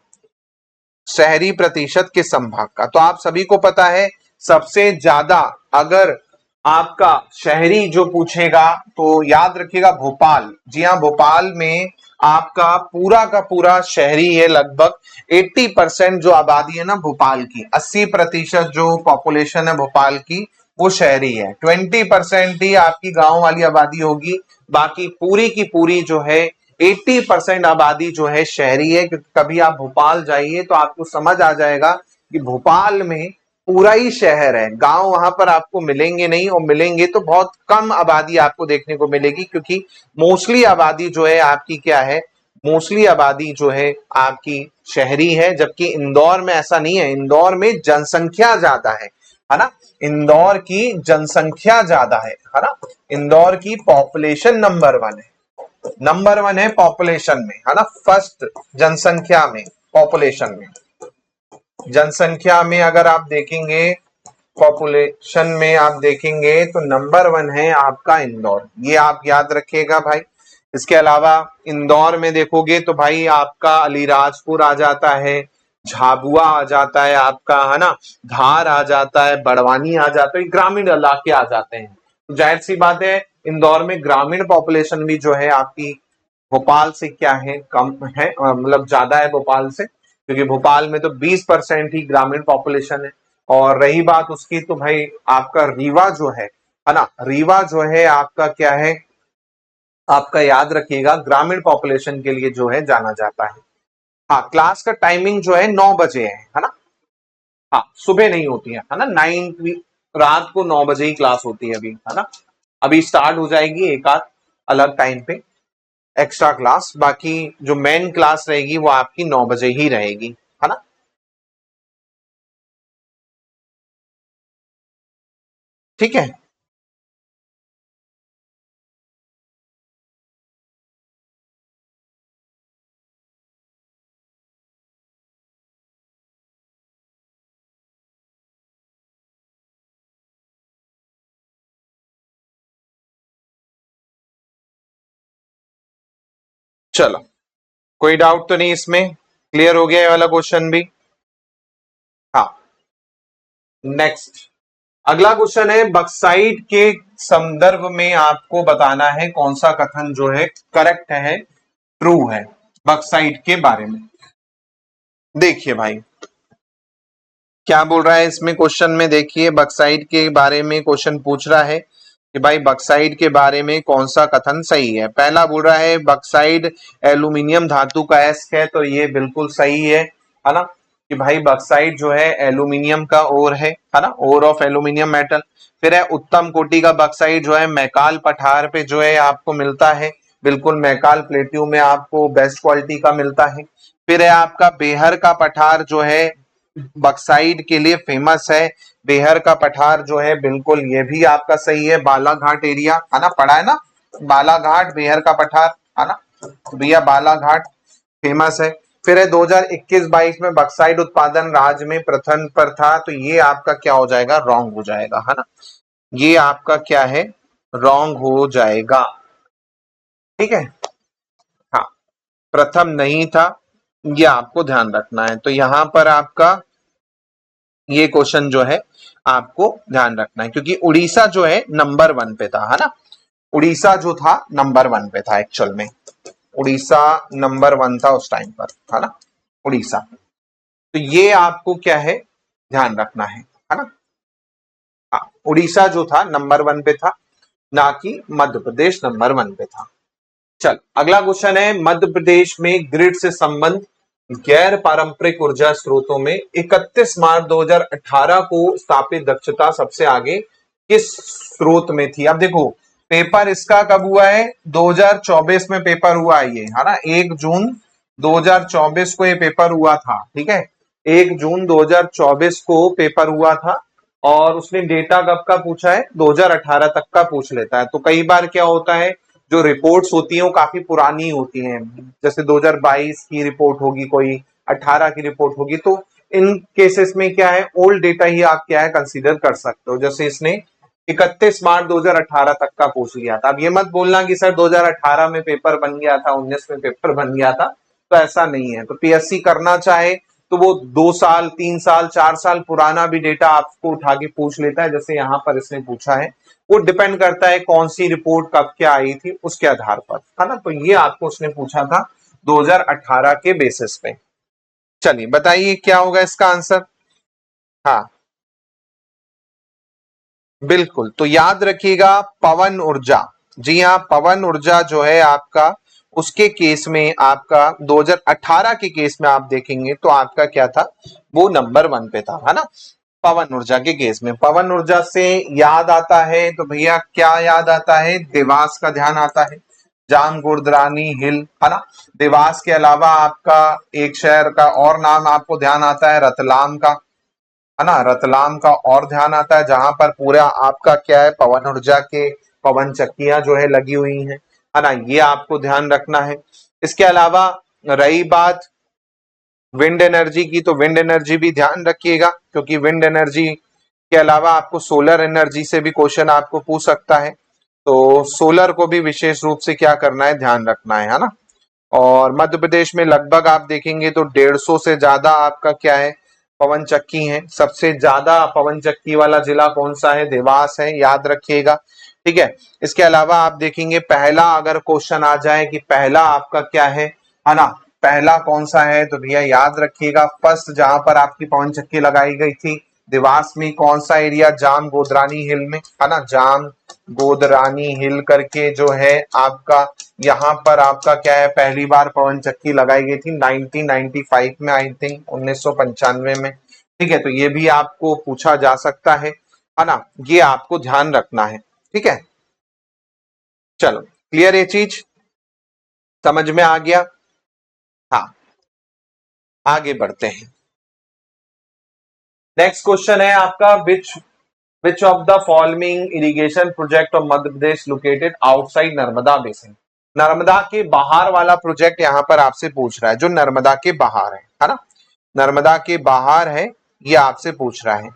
शहरी प्रतिशत किस संभाग का? तो आप सभी को पता है सबसे ज्यादा अगर आपका शहरी जो पूछेगा तो याद रखिएगा भोपाल। जी हाँ, भोपाल में आपका पूरा का पूरा शहरी है, लगभग 80% जो आबादी है ना भोपाल की, 80% जो पॉपुलेशन है भोपाल की वो शहरी है, 20% ही आपकी गांव वाली आबादी होगी, बाकी पूरी की पूरी जो है 80% आबादी जो है शहरी है। कभी आप भोपाल जाइए तो आपको समझ आ जाएगा कि भोपाल में पूरा ही शहर है, गांव वहां पर आपको मिलेंगे नहीं, और मिलेंगे तो बहुत कम आबादी आपको देखने को मिलेगी, क्योंकि मोस्टली आबादी जो है आपकी क्या है, मोस्टली आबादी जो है आपकी शहरी है। जबकि इंदौर में ऐसा नहीं है, इंदौर में जनसंख्या ज्यादा है ना, इंदौर की जनसंख्या ज्यादा है ना, इंदौर की पॉपुलेशन नंबर वन है पॉपुलेशन में, है ना, फर्स्ट जनसंख्या में, पॉपुलेशन में, जनसंख्या में अगर आप देखेंगे, पॉपुलेशन में आप देखेंगे तो नंबर वन है आपका इंदौर, ये आप याद रखिएगा भाई। इसके अलावा इंदौर में देखोगे तो भाई आपका अलीराजपुर आ जाता है, झाबुआ आ जाता है आपका, है ना, धार आ जाता है, बड़वानी आ जाता है, ग्रामीण इलाके आ जाते हैं। तो जाहिर सी बात है इंदौर में ग्रामीण पॉपुलेशन भी जो है आपकी भोपाल से क्या है, कम है, मतलब ज्यादा है भोपाल से, क्योंकि भोपाल में तो 20% ही ग्रामीण पॉपुलेशन है। और रही बात उसकी तो भाई आपका रीवा जो है ना, रीवा जो है आपका क्या है, आपका याद रखिएगा ग्रामीण पॉपुलेशन के लिए जो है जाना जाता है। हाँ, क्लास का टाइमिंग जो है 9 बजे है ना। हाँ, सुबह नहीं होती है ना, 9, रात को 9 बजे ही क्लास होती है अभी, है ना। अभी स्टार्ट हो जाएगी एक आध अलग टाइम पे एक्स्ट्रा क्लास, बाकी जो मेन क्लास रहेगी वो आपकी 9 बजे ही रहेगी, है ना। ठीक है। चलो, कोई डाउट तो नहीं इसमें, क्लियर हो गया ये वाला क्वेश्चन भी। हाँ, नेक्स्ट अगला क्वेश्चन है, बक्साइट के संदर्भ में आपको बताना है कौन सा कथन जो है करेक्ट है, ट्रू है, बक्साइट के बारे में। देखिए भाई क्या बोल रहा है इसमें क्वेश्चन में, देखिए बक्साइट के बारे में क्वेश्चन पूछ रहा है कि भाई बक्साइट के बारे में कौन सा कथन सही है। पहला बोल रहा है बक्साइट एल्यूमिनियम धातु का एस्क है, तो ये बिल्कुल सही है ना, कि भाई बक्साइट जो है एल्यूमिनियम का ओर है ना, ओर ऑफ एल्यूमिनियम मेटल। फिर है उत्तम कोटि का बक्साइट जो है मैकाल पठार पे जो है आपको मिलता है, बिल्कुल मैकाल प्लेट्यू में आपको बेस्ट क्वालिटी का मिलता है। फिर है आपका बेहर का पठार जो है बक्साइट के लिए फेमस है, बेहर का पठार जो है बिल्कुल ये भी आपका सही है, बालाघाट एरिया है ना, पढ़ा है ना, बालाघाट बेहर का पठार है ना भैया, बालाघाट फेमस है। फिर है 2021-22 में बक्साइट उत्पादन राज्य में प्रथम पर था, तो ये आपका क्या हो जाएगा, रॉन्ग हो जाएगा, है ना, ये आपका क्या है, रॉन्ग हो जाएगा, ठीक है। हाँ, प्रथम नहीं था, ये आपको ध्यान रखना है, तो यहां पर आपका ये क्वेश्चन जो है आपको ध्यान रखना है, क्योंकि उड़ीसा जो है नंबर 1 पे था, है ना, उड़ीसा जो था नंबर 1 पे था एक्चुअल में, उड़ीसा नंबर 1 था उस टाइम पर, है ना, उड़ीसा। तो ये आपको क्या है ध्यान रखना है ना। हाँ, उड़ीसा जो था नंबर 1 पे था, ना कि मध्य प्रदेश नंबर 1 पे था। चल अगला क्वेश्चन है, मध्य प्रदेश में ग्रिड से संबंध गैर पारंपरिक ऊर्जा स्रोतों में 31 मार्च 2018 को स्थापित दक्षता सबसे आगे किस स्रोत में थी। अब देखो पेपर इसका कब हुआ है, 2024 में पेपर हुआ है ये, है ना, 1 जून 2024 को ये पेपर हुआ था, ठीक है, 1 जून 2024 को पेपर हुआ था, और उसने डेटा कब का पूछा है, 2018 तक का पूछ लेता है। तो कई बार क्या होता है, जो रिपोर्ट्स होती हैं वो काफी पुरानी होती हैं, जैसे 2022 की रिपोर्ट होगी, कोई 18 की रिपोर्ट होगी, तो इन केसेस में क्या है, ओल्ड डेटा ही आप क्या है कंसीडर कर सकते हो। जैसे इसने 31 मार्च 2018 तक का पूछ लिया था। अब ये मत बोलना कि सर 2018 में पेपर बन गया था, 19 में पेपर बन गया था, तो ऐसा नहीं है। तो पीएससी करना चाहे तो वो 2 साल 3 साल 4 साल पुराना भी डेटा आपको उठा के पूछ लेता है, जैसे यहाँ पर इसने पूछा है। वो डिपेंड करता है कौन सी रिपोर्ट कब क्या आई थी उसके आधार पर, है ना। तो ये आपको उसने पूछा था 2018 के बेसिस पे। चलिए बताइए क्या होगा इसका आंसर। हाँ बिल्कुल, तो याद रखिएगा पवन ऊर्जा, जी हाँ, पवन ऊर्जा जो है आपका, उसके केस में आपका 2018 के केस में आप देखेंगे तो आपका क्या था, वो नंबर 1 पे था, है ना, पवन ऊर्जा के केस में। पवन ऊर्जा से याद आता है तो भैया क्या याद आता है, देवास का ध्यान आता है, जाम गुर्दरानी हिल, है ना। देवास के अलावा आपका एक शहर का और नाम आपको ध्यान आता है, रतलाम का, है ना, रतलाम का और ध्यान आता है, जहां पर पूरा आपका क्या है, पवन ऊर्जा के पवन चक्कियां जो है लगी हुई हैं, है ना, ये आपको ध्यान रखना है। इसके अलावा रही बात विंड एनर्जी की, तो विंड एनर्जी भी ध्यान रखिएगा, क्योंकि विंड एनर्जी के अलावा आपको सोलर एनर्जी से भी क्वेश्चन आपको पूछ सकता है, तो सोलर को भी विशेष रूप से क्या करना है, ध्यान रखना है ना। और मध्य प्रदेश में लगभग आप देखेंगे तो 150 से ज्यादा आपका क्या है, पवन चक्की है। सबसे ज्यादा पवन चक्की वाला जिला कौन सा है, देवास है, याद रखिएगा, ठीक है। इसके अलावा आप देखेंगे पहला अगर क्वेश्चन आ जाए कि पहला आपका क्या है ना, पहला कौन सा है, तो भैया याद रखिएगा फर्स्ट जहां पर आपकी पवन चक्की लगाई गई थी देवास में, कौन सा एरिया, जाम गोदरानी हिल में, है ना, जाम गोदरानी हिल करके जो है आपका, यहाँ पर आपका क्या है, पहली बार पवन चक्की लगाई गई थी 1995 में, आई थिंक 1995 में, ठीक है। तो ये भी आपको पूछा जा सकता है ना, ये आपको ध्यान रखना है, ठीक है। चलो क्लियर ये चीज, समझ में आ गया। हाँ, आगे बढ़ते हैं। नेक्स्ट क्वेश्चन है आपका, which which of the following irrigation project of Madhya Pradesh located outside Narmada basin. Narmada के बाहर वाला प्रोजेक्ट यहाँ पर आपसे पूछ रहा है, जो नर्मदा के बाहर है ना, नर्मदा के बाहर है, ये आपसे पूछ रहा है।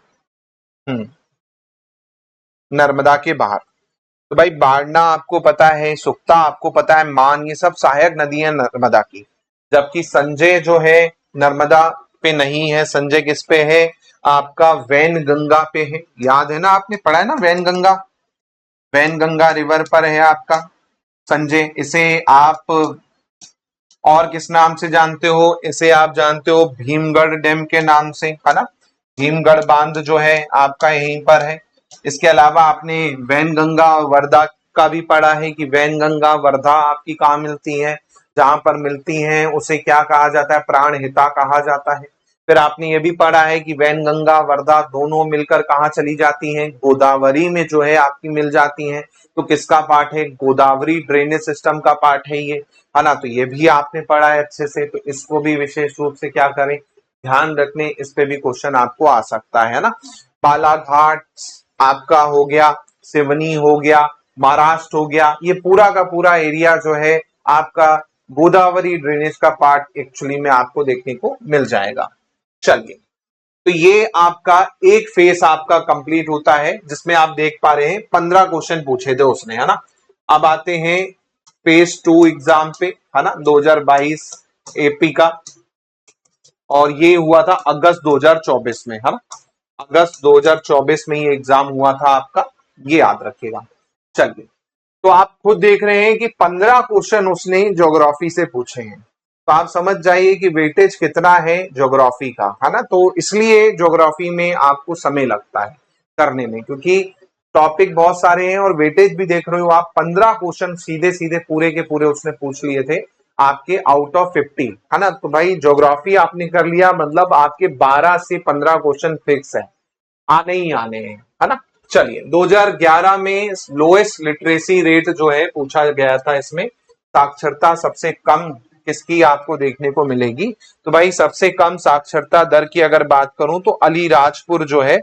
नर्मदा के बाहर तो भाई बाड़ना आपको पता है, सुक्ता आपको पता है, मान, ये सब सहायक नदियां नर्मदा की, जबकि संजय जो है नर्मदा पे नहीं है। संजय किस पे है? आपका वैन गंगा पे है। याद है ना, आपने पढ़ा है ना, Wainganga, Wainganga river पर है आपका संजय। इसे आप और किस नाम से जानते हो? इसे आप जानते हो भीमगढ़ डैम के नाम से, है ना, भीमगढ़ बांध जो है आपका यहीं पर है। इसके अलावा आपने वैनगंगा और वर्धा का भी पढ़ा है कि वैनगंगा वर्धा आपकी कहाँ मिलती है, जहां पर मिलती हैं उसे क्या कहा जाता है? प्राणहिता कहा जाता है। फिर आपने ये भी पढ़ा है कि वैनगंगा वर्धा दोनों मिलकर कहाँ चली जाती हैं? गोदावरी में जो है आपकी मिल जाती हैं। तो किसका पार्ट है? गोदावरी ड्रेनेज सिस्टम का पार्ट है ये, है ना। तो ये भी आपने पढ़ा है अच्छे से, तो इसको भी विशेष रूप से क्या करें, ध्यान रखने, इस पे भी क्वेश्चन आपको आ सकता है ना। बालाघाट आपका हो गया, सिवनी हो गया, महाराष्ट्र हो गया, ये पूरा का पूरा एरिया जो है आपका गोदावरी ड्रेनेज का पार्ट एक्चुअली में आपको देखने को मिल जाएगा। चलिए, तो ये आपका एक फेस आपका कंप्लीट होता है, जिसमें आप देख पा रहे हैं 15 क्वेश्चन पूछे थे उसने, है ना। अब आते हैं फेज 2 एग्जाम पे, है ना, 2022 एपी का, और ये हुआ था अगस्त 2024 में, है ना, अगस्त 2024 में ये एग्जाम हुआ था आपका, ये याद रखिएगा। चलिए, तो आप खुद देख रहे हैं कि 15 क्वेश्चन उसने ज्योग्राफी से पूछे हैं, तो आप समझ जाइए कि वेटेज कितना है ज्योग्राफी का, है ना। तो इसलिए ज्योग्राफी में आपको समय लगता है करने में, क्योंकि टॉपिक बहुत सारे हैं और वेटेज भी देख रहे हो आप। 15 क्वेश्चन सीधे सीधे पूरे के पूरे उसने पूछ लिए थे आपके आउट ऑफ 50, है ना। तो भाई ज्योग्राफी आपने कर लिया, मतलब आपके 12 से 15 क्वेश्चन फिक्स है, आने ही आने हैं, है ना। चलिए, 2011 में लोएस्ट लिटरेसी रेट जो है पूछा गया था, इसमें साक्षरता सबसे कम किसकी आपको देखने को मिलेगी? तो भाई सबसे कम साक्षरता दर की अगर बात करूं तो अलीराजपुर जो है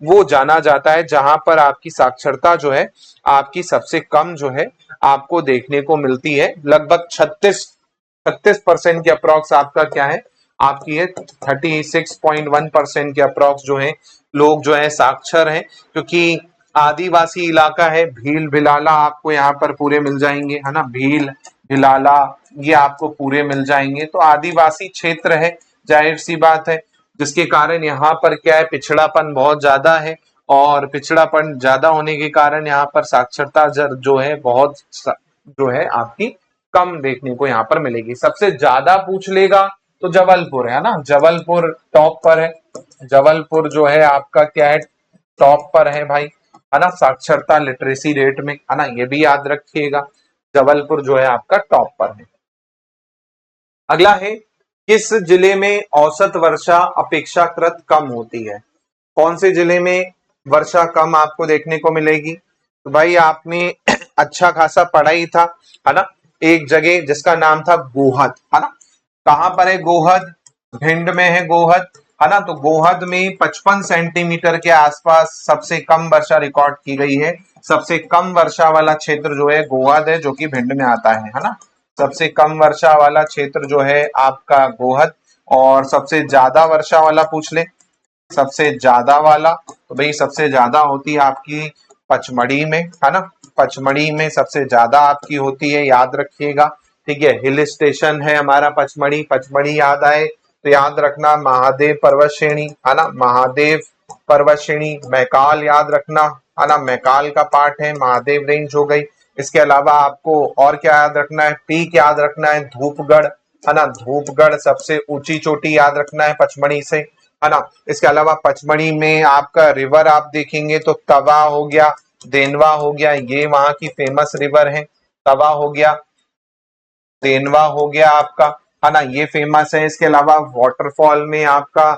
वो जाना जाता है, जहां पर आपकी साक्षरता जो है आपकी सबसे कम जो है आपको देखने को मिलती है। लगभग 36% के अप्रॉक्स आपका क्या है, आपकी है 36.1% के अप्रॉक्स जो है लोग जो है साक्षर हैं, क्योंकि आदिवासी इलाका है। भील भिलाला आपको यहाँ पर पूरे मिल जाएंगे, है ना, भील भिलाला ये आपको पूरे मिल जाएंगे। तो आदिवासी क्षेत्र है, जाहिर सी बात है, जिसके कारण यहाँ पर क्या है, पिछड़ापन बहुत ज्यादा है, और पिछड़ापन ज्यादा होने के कारण यहाँ पर साक्षरता दर जो है बहुत जो है आपकी कम देखने को यहाँ पर मिलेगी। सबसे ज्यादा पूछ लेगा तो जबलपुर है ना, जबलपुर टॉप पर है, जबलपुर जो है आपका क्या है, टॉप पर है भाई, है ना, साक्षरता लिटरेसी रेट में, है ना, ये भी याद रखिएगा, जबलपुर जो है आपका टॉप पर है। अगला है, किस जिले में औसत वर्षा अपेक्षाकृत कम होती है? कौन से जिले में वर्षा कम आपको देखने को मिलेगी? तो भाई आपने अच्छा खासा पढ़ा ही था, है ना, एक जगह जिसका नाम था गोहद, है ना। कहां पर है गोहद? भिंड में है गोहद, है ना। तो गोहद में 55 सेंटीमीटर के आसपास सबसे कम वर्षा रिकॉर्ड की गई है। सबसे कम वर्षा वाला क्षेत्र जो है गोहद है, जो कि भिंड में आता है ना। सबसे कम वर्षा वाला क्षेत्र जो है आपका गोहद, और सबसे ज्यादा वर्षा वाला पूछ ले, सबसे ज्यादा वाला, तो भाई सबसे ज्यादा होती है आपकी पचमढ़ी में, है ना, पचमढ़ी में सबसे ज्यादा आपकी होती है, याद रखिएगा। ठीक है, हिल स्टेशन है हमारा पचमढ़ी, पचमढ़ी याद आए तो याद रखना महादेव पर्वत श्रेणी, है ना, महादेव पर्वत श्रेणी। मैकाल याद रखना, है ना, मैकाल का पार्ट है, महादेव रेंज हो गई। इसके अलावा आपको और क्या याद रखना है? पीक याद रखना है धूपगढ़, है ना, धूपगढ़ सबसे ऊंची चोटी याद रखना है पचमढ़ी से, है ना। इसके अलावा पचमढ़ी में आपका रिवर आप देखेंगे तो तवा हो गया, देनवा हो गया, ये वहां की फेमस रिवर है। तवा हो गया, देनवा हो गया आपका, है ना, ये फेमस है। इसके अलावा वाटरफॉल में आपका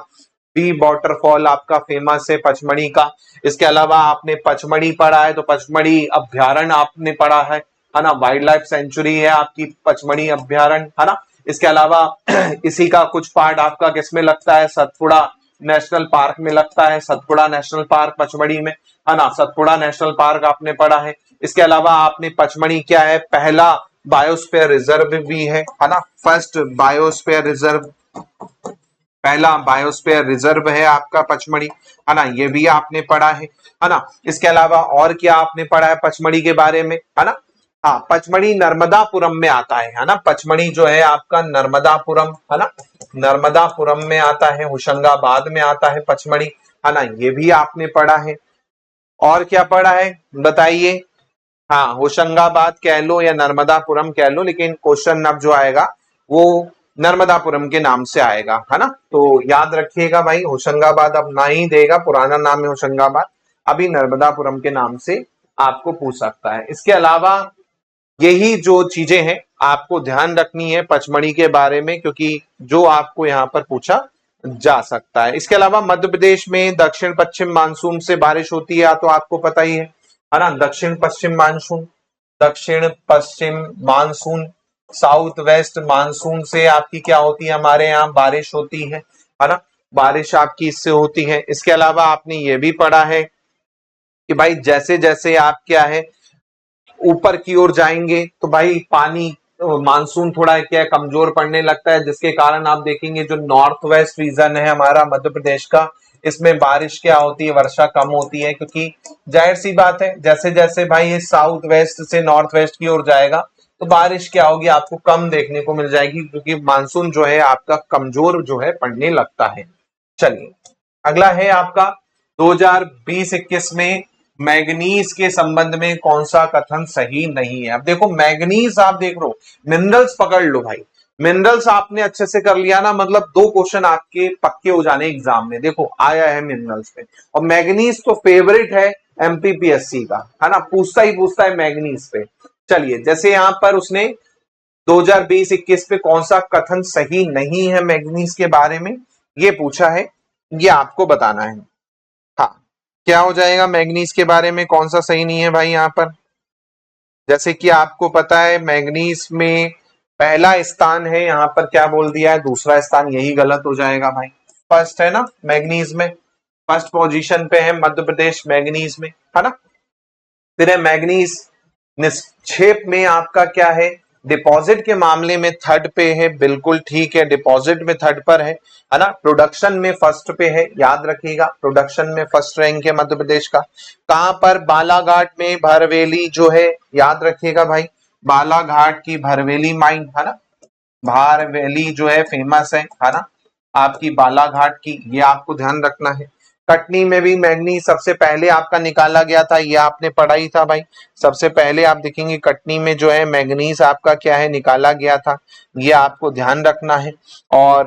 बी वाटरफॉल आपका फेमस है पचमढ़ी का। इसके अलावा आपने पचमढ़ी पढ़ा है तो पचमढ़ी अभ्यारण्य आपने पढ़ा है ना, वाइल्ड लाइफ सेंचुरी है आपकी पचमढ़ी अभ्यारण्य, है ना। इसके अलावा इसी का कुछ पार्ट आपका किसमें लगता है? सतपुड़ा नेशनल पार्क में लगता है, सतपुड़ा नेशनल पार्क पचमढ़ी में, है ना, सतपुड़ा नेशनल पार्क आपने पढ़ा है। इसके अलावा आपने पचमढ़ी क्या है, पहला बायोस्फीयर रिजर्व भी है ना, फर्स्ट बायोस्फीयर रिजर्व, पहला बायोस्फीयर रिजर्व है आपका पचमढ़ी, है ना, ये भी आपने पढ़ा है ना। इसके अलावा और क्या आपने पढ़ा है पचमढ़ी के बारे में, है ना, हाँ, पचमढ़ी नर्मदापुरम में आता है ना, पचमढ़ी जो है आपका नर्मदापुरम, है ना, नर्मदापुरम में आता है, होशंगाबाद में आता है पचमढ़ी, है ना, ये भी आपने पढ़ा है। और क्या पढ़ा है बताइए, हाँ, होशंगाबाद कह लो या नर्मदापुरम कह लो, लेकिन क्वेश्चन अब जो आएगा वो नर्मदापुरम के नाम से आएगा, है ना, तो याद रखिएगा भाई, होशंगाबाद अब ना ही देगा, पुराना नाम है होशंगाबाद, अभी नर्मदापुरम के नाम से आपको पूछ सकता है। इसके अलावा यही जो चीजें हैं आपको ध्यान रखनी है पचमढ़ी के बारे में, क्योंकि जो आपको यहाँ पर पूछा जा सकता है। इसके अलावा मध्य प्रदेश में दक्षिण पश्चिम मानसून से बारिश होती है, तो आपको पता ही है ना, दक्षिण पश्चिम मानसून, दक्षिण पश्चिम मानसून, साउथ वेस्ट मानसून से आपकी क्या होती है, हमारे यहाँ बारिश होती है ना, बारिश आपकी इससे होती है। इसके अलावा आपने ये भी पढ़ा है कि भाई जैसे जैसे आप क्या है ऊपर की ओर जाएंगे तो भाई पानी मानसून थोड़ा क्या कमजोर पड़ने लगता है, जिसके कारण आप देखेंगे जो नॉर्थ वेस्ट रीजन है हमारा मध्य प्रदेश का, इसमें बारिश क्या होती है, वर्षा कम होती है, क्योंकि जाहिर सी बात है जैसे जैसे भाई ये साउथ वेस्ट से नॉर्थ वेस्ट की ओर जाएगा तो बारिश क्या होगी, आपको कम देखने को मिल जाएगी, क्योंकि मानसून जो है आपका कमजोर जो है पड़ने लगता है। चलिए अगला है आपका 2020-21 में मैग्नीज के संबंध में कौन सा कथन सही नहीं है। अब देखो मैग्नीज आप देख लो, मिनरल्स पकड़ लो भाई, मिनरल्स आपने अच्छे से कर लिया ना, मतलब 2 क्वेश्चन आपके पक्के हो जाने एग्जाम में, देखो आया है मिनरल्स पे, और मैग्नीज तो फेवरेट है एमपीपीएससी का, है ना, पूछता ही पूछता है मैग्नीज पे। चलिए जैसे यहाँ पर उसने 2020-21 पे कौन सा कथन सही नहीं है मैग्नीज के बारे में ये पूछा है, ये आपको बताना है। हाँ, क्या हो जाएगा मैग्नीज के बारे में कौन सा सही नहीं है भाई यहाँ पर, जैसे कि आपको पता है मैग्नीज में पहला स्थान है, यहाँ पर क्या बोल दिया है, दूसरा स्थान, यही गलत हो जाएगा भाई, फर्स्ट है ना मैग्नीज में, फर्स्ट पोजीशन पे है मध्य प्रदेश मैग्नीज में, है ना। फिर है मैग्नीज निक्षेप में आपका क्या है, डिपॉजिट के मामले में थर्ड पे है, बिल्कुल ठीक है, डिपॉजिट में थर्ड पर है ना। प्रोडक्शन में फर्स्ट पे है, याद रखिएगा प्रोडक्शन में फर्स्ट रैंक है मध्य प्रदेश का। कहां पर, बालाघाट में भरवेली जो है, याद रखिएगा भाई, बालाघाट की भरवेली माइन, है ना, भारवेली जो है फेमस है ना, आपकी बालाघाट की, ये आपको ध्यान रखना है। कटनी में भी मैग्नीज सबसे पहले आपका निकाला गया था, ये आपने पढ़ा ही था भाई, सबसे पहले आप देखेंगे कटनी में जो है मैग्नीज आपका क्या है निकाला गया था, ये आपको ध्यान रखना है। और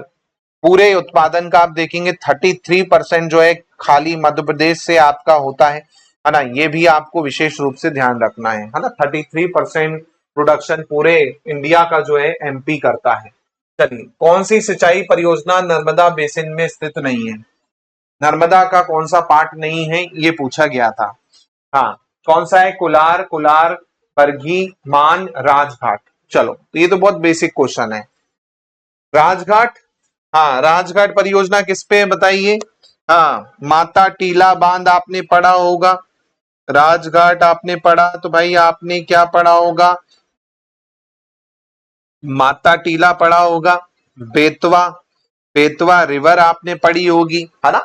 पूरे उत्पादन का आप देखेंगे 33% जो है खाली मध्य प्रदेश से आपका होता है ना, ये भी आपको विशेष रूप से ध्यान रखना है ना, 33% प्रोडक्शन पूरे इंडिया का जो है एमपी करता है। चलिए कौन सी सिंचाई परियोजना नर्मदा बेसिन में स्थित नहीं है, नर्मदा का कौन सा पार्ट नहीं है ये पूछा गया था। हाँ, कौन सा है, कुलार, कुलार, बरगी, मान, राजघाट। चलो तो ये तो बहुत बेसिक क्वेश्चन है। राजघाट, हाँ, राजघाट परियोजना किस पे बताइए, हाँ, माता टीला बांध आपने पढ़ा होगा, राजघाट आपने पढ़ा तो भाई आपने क्या पढ़ा होगा, माता टीला पढ़ा होगा, बेतवा, बेतवा रिवर आपने पढ़ी होगी, है ना,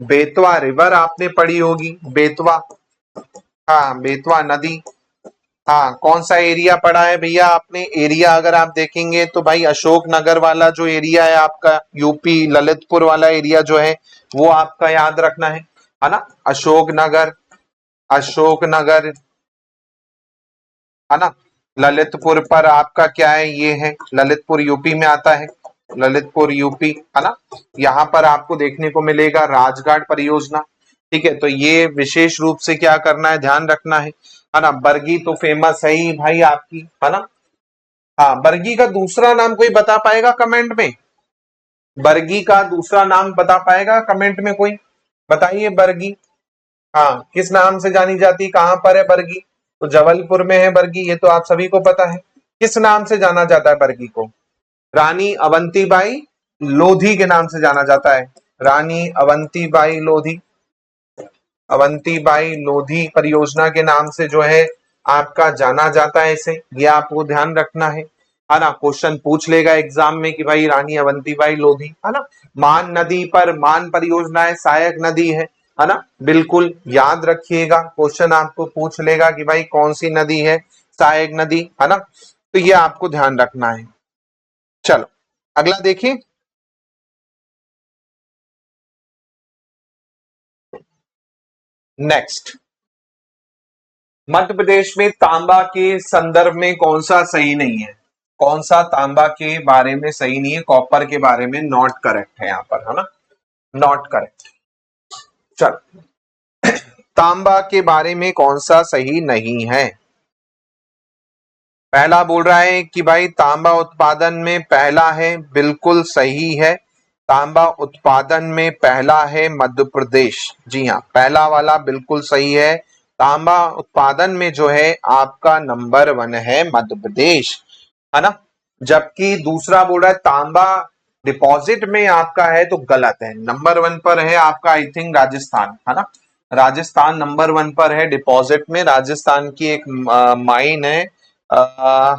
बेतवा रिवर आपने पढ़ी होगी, बेतवा, हाँ, बेतवा नदी। हाँ, कौन सा एरिया पढ़ा है भैया आपने, एरिया अगर आप देखेंगे तो भाई अशोक नगर वाला जो एरिया है आपका, यूपी ललितपुर वाला एरिया जो है वो आपका याद रखना है ना, अशोक नगर, अशोक नगर, है ना, ललितपुर पर आपका क्या है, ये है ललितपुर यूपी में आता है, ललितपुर यूपी, है ना, यहाँ पर आपको देखने को मिलेगा राजघाट परियोजना। ठीक है, तो ये विशेष रूप से क्या करना है, ध्यान रखना है ना। बरगी तो फेमस है ही भाई आपकी, है ना, हाँ, बरगी का दूसरा नाम कोई बता पाएगा कमेंट में, बरगी का दूसरा नाम बता पाएगा कमेंट में कोई, बताइए बरगी, हाँ, किस नाम से जानी जाती, कहां पर है बरगी, तो जबलपुर में है बरगी, ये तो आप सभी को पता है। किस नाम से जाना जाता है बरगी को, रानी अवंतीबाई लोधी के नाम से जाना जाता है, रानी अवंतीबाई लोधी, अवंतीबाई लोधी परियोजना के नाम से जो है आपका जाना जाता है इसे, ये आपको ध्यान रखना है ना। क्वेश्चन पूछ लेगा एग्जाम में कि भाई रानी अवंतीबाई लोधी, है ना। मान नदी पर, मान परियोजना है, सहायक नदी है ना, बिल्कुल याद रखिएगा। क्वेश्चन आपको पूछ लेगा कि भाई कौन सी नदी है, सहायक नदी, है ना, तो ये आपको ध्यान रखना है। चलो अगला देखिए, नेक्स्ट, मध्य प्रदेश में तांबा के संदर्भ में कौन सा सही नहीं है, कौन सा तांबा के बारे में सही नहीं है, कॉपर के बारे में नॉट करेक्ट है यहाँ पर, है ना, नॉट करेक्ट। चल, तांबा के बारे में कौन सा सही नहीं है। पहला बोल रहा है कि भाई तांबा उत्पादन में पहला है, बिल्कुल सही है। तांबा उत्पादन में पहला है मध्य प्रदेश, जी हाँ, पहला वाला बिल्कुल सही है। तांबा उत्पादन में जो है आपका नंबर 1 है मध्य प्रदेश, है ना। जबकि दूसरा बोल रहा है तांबा डिपॉजिट में आपका है, तो गलत है। नंबर 1 पर है आपका आई थिंक राजस्थान, है ना, राजस्थान नंबर 1 पर है डिपॉजिट में। राजस्थान की एक माइन है, अ,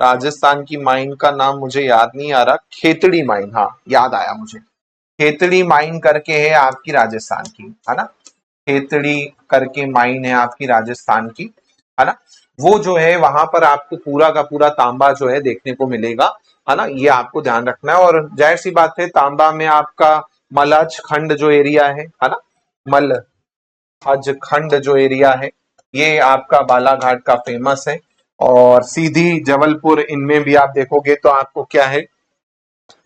राजस्थान की माइन का नाम मुझे याद नहीं आ रहा, खेतड़ी माइन, हाँ याद आया मुझे, खेतड़ी माइन करके है आपकी राजस्थान की, है ना, खेतड़ी करके माइन है आपकी राजस्थान की, है ना। वो जो है वहां पर आपको पूरा का पूरा तांबा जो है देखने को मिलेगा, है ना, ये आपको ध्यान रखना है। और जाहिर सी बात है तांबा में आपका मलहज खंड जो एरिया है ना, मलहज खंड जो एरिया है, ये आपका बालाघाट का फेमस है। और सीधी जबलपुर, इनमें भी आप देखोगे तो आपको क्या है,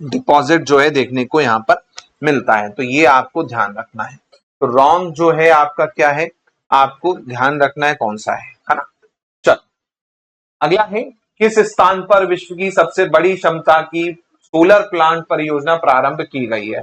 डिपॉजिट जो है देखने को यहाँ पर मिलता है, तो ये आपको ध्यान रखना है। तो रॉन्ग जो है आपका क्या है, आपको ध्यान रखना है कौन सा है ना। चल अगला है, किस स्थान पर विश्व की सबसे बड़ी क्षमता की सोलर प्लांट परियोजना प्रारंभ की गई है।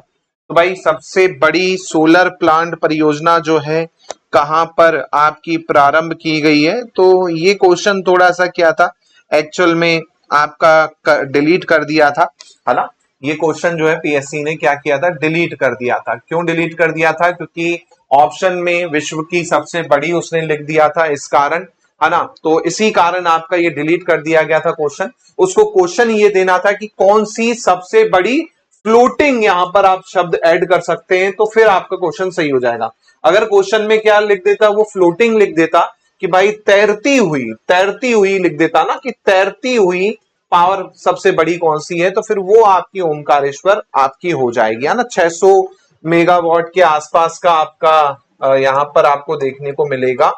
तो भाई सबसे बड़ी सोलर प्लांट परियोजना जो है कहां पर आपकी प्रारंभ की गई है, तो ये क्वेश्चन थोड़ा सा क्या था एक्चुअल में, आपका डिलीट कर दिया था, है ना। ये क्वेश्चन जो है पीएससी ने क्या किया था, डिलीट कर दिया था। क्यों डिलीट कर दिया था, क्योंकि ऑप्शन में विश्व की सबसे बड़ी उसने लिख दिया था, इस कारण, है ना, तो इसी कारण आपका ये डिलीट कर दिया गया था क्वेश्चन। उसको क्वेश्चन ये देना था कि कौन सी सबसे बड़ी फ्लोटिंग, यहां पर आप शब्द ऐड कर सकते हैं, तो फिर आपका क्वेश्चन सही हो जाएगा। अगर क्वेश्चन में क्या लिख देता, वो फ्लोटिंग लिख देता कि भाई तैरती हुई लिख देता ना, कि तैरती हुई पावर सबसे बड़ी कौन सी है, तो फिर वो आपकी ओमकारेश्वर आपकी हो जाएगी, है ना। 600 मेगावाट के आसपास का आपका यहां पर आपको देखने को मिलेगा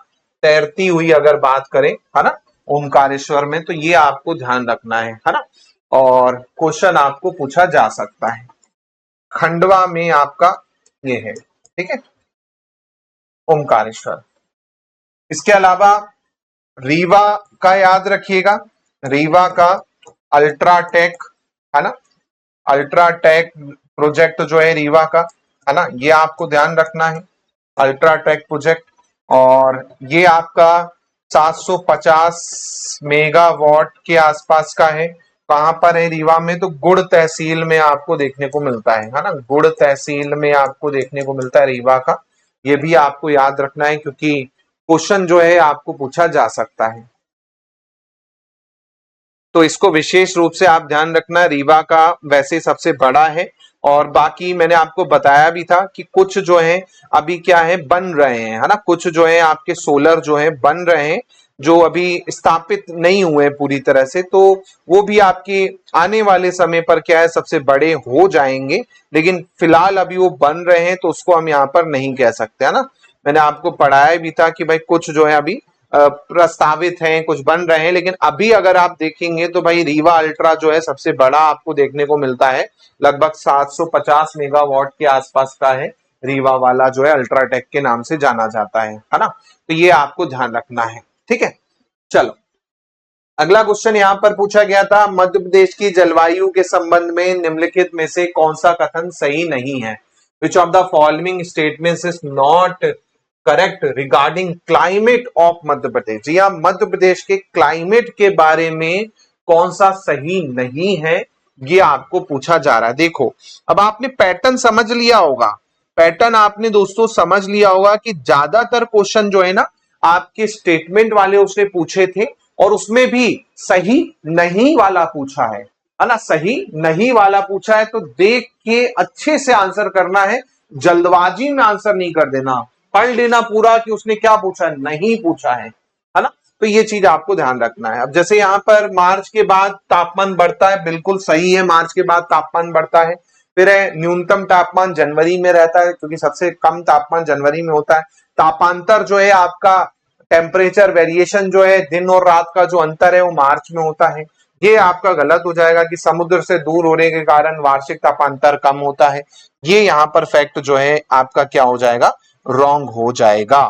तैरती हुई, अगर बात करें, है ना, ओमकारेश्वर में, तो ये आपको ध्यान रखना है ना। और क्वेश्चन आपको पूछा जा सकता है, खंडवा में आपका ये है, ठीक है, ओमकारेश्वर। इसके अलावा रीवा का याद रखिएगा, रीवा का अल्ट्राटेक, है ना, अल्ट्राटेक प्रोजेक्ट जो है रीवा का, है ना, ये आपको ध्यान रखना है, अल्ट्राटेक प्रोजेक्ट। और ये आपका 750 मेगावाट के आसपास का है। कहां पर है, रीवा में, तो गुड़ तहसील में आपको देखने को मिलता है ना, गुड़ तहसील में आपको देखने को मिलता है रीवा का। ये भी आपको याद रखना है, क्योंकि क्वेश्चन जो है आपको पूछा जा सकता है, तो इसको विशेष रूप से आप ध्यान रखना। रीवा का वैसे सबसे बड़ा है, और बाकी मैंने आपको बताया भी था कि कुछ जो है अभी क्या है, बन रहे हैं, है ना, कुछ जो है आपके सोलर जो है बन रहे हैं, जो अभी स्थापित नहीं हुए पूरी तरह से, तो वो भी आपके आने वाले समय पर क्या है सबसे बड़े हो जाएंगे। लेकिन फिलहाल अभी वो बन रहे हैं, तो उसको हम यहाँ पर नहीं कह सकते, है ना। मैंने आपको पढ़ाया भी था कि भाई कुछ जो है अभी प्रस्तावित हैं, कुछ बन रहे हैं, लेकिन अभी अगर आप देखेंगे तो भाई रीवा अल्ट्रा जो है सबसे बड़ा आपको देखने को मिलता है, लगभग 750 मेगावाट के आसपास का है। रीवा वाला जो है अल्ट्राटेक के नाम से जाना जाता है ना, तो ये आपको ध्यान रखना है, ठीक है। चलो अगला क्वेश्चन यहाँ पर पूछा गया था, मध्य प्रदेश की जलवायु के संबंध में निम्नलिखित में से कौन सा कथन सही नहीं है। Which of the following statements is not correct regarding climate of Madhya Pradesh. जी हाँ, मध्य प्रदेश के क्लाइमेट के बारे में कौन सा सही नहीं है, ये आपको पूछा जा रहा है। देखो अब आपने पैटर्न समझ लिया होगा, पैटर्न आपने दोस्तों समझ लिया होगा कि ज्यादातर क्वेश्चन जो है ना आपके स्टेटमेंट वाले उसने पूछे थे, और उसमें भी सही नहीं वाला पूछा है ना, सही नहीं वाला पूछा है। तो देख के अच्छे से आंसर करना है, जल्दबाजी में आंसर नहीं कर देना, पढ़ लेना पूरा कि उसने क्या पूछा है, नहीं पूछा है ना। तो ये चीज आपको ध्यान रखना है। अब जैसे यहाँ पर मार्च के बाद तापमान बढ़ता है, बिल्कुल सही है, मार्च के बाद तापमान बढ़ता है। फिर है न्यूनतम तापमान जनवरी में रहता है, क्योंकि सबसे कम तापमान जनवरी में होता है। तापांतर जो है आपका टेम्परेचर वेरिएशन जो है दिन और रात का जो अंतर है वो मार्च में होता है। ये आपका गलत हो जाएगा कि समुद्र से दूर होने के कारण वार्षिक तापांतर कम होता है। ये यहाँ पर फैक्ट जो है आपका क्या हो जाएगा, रॉन्ग हो जाएगा।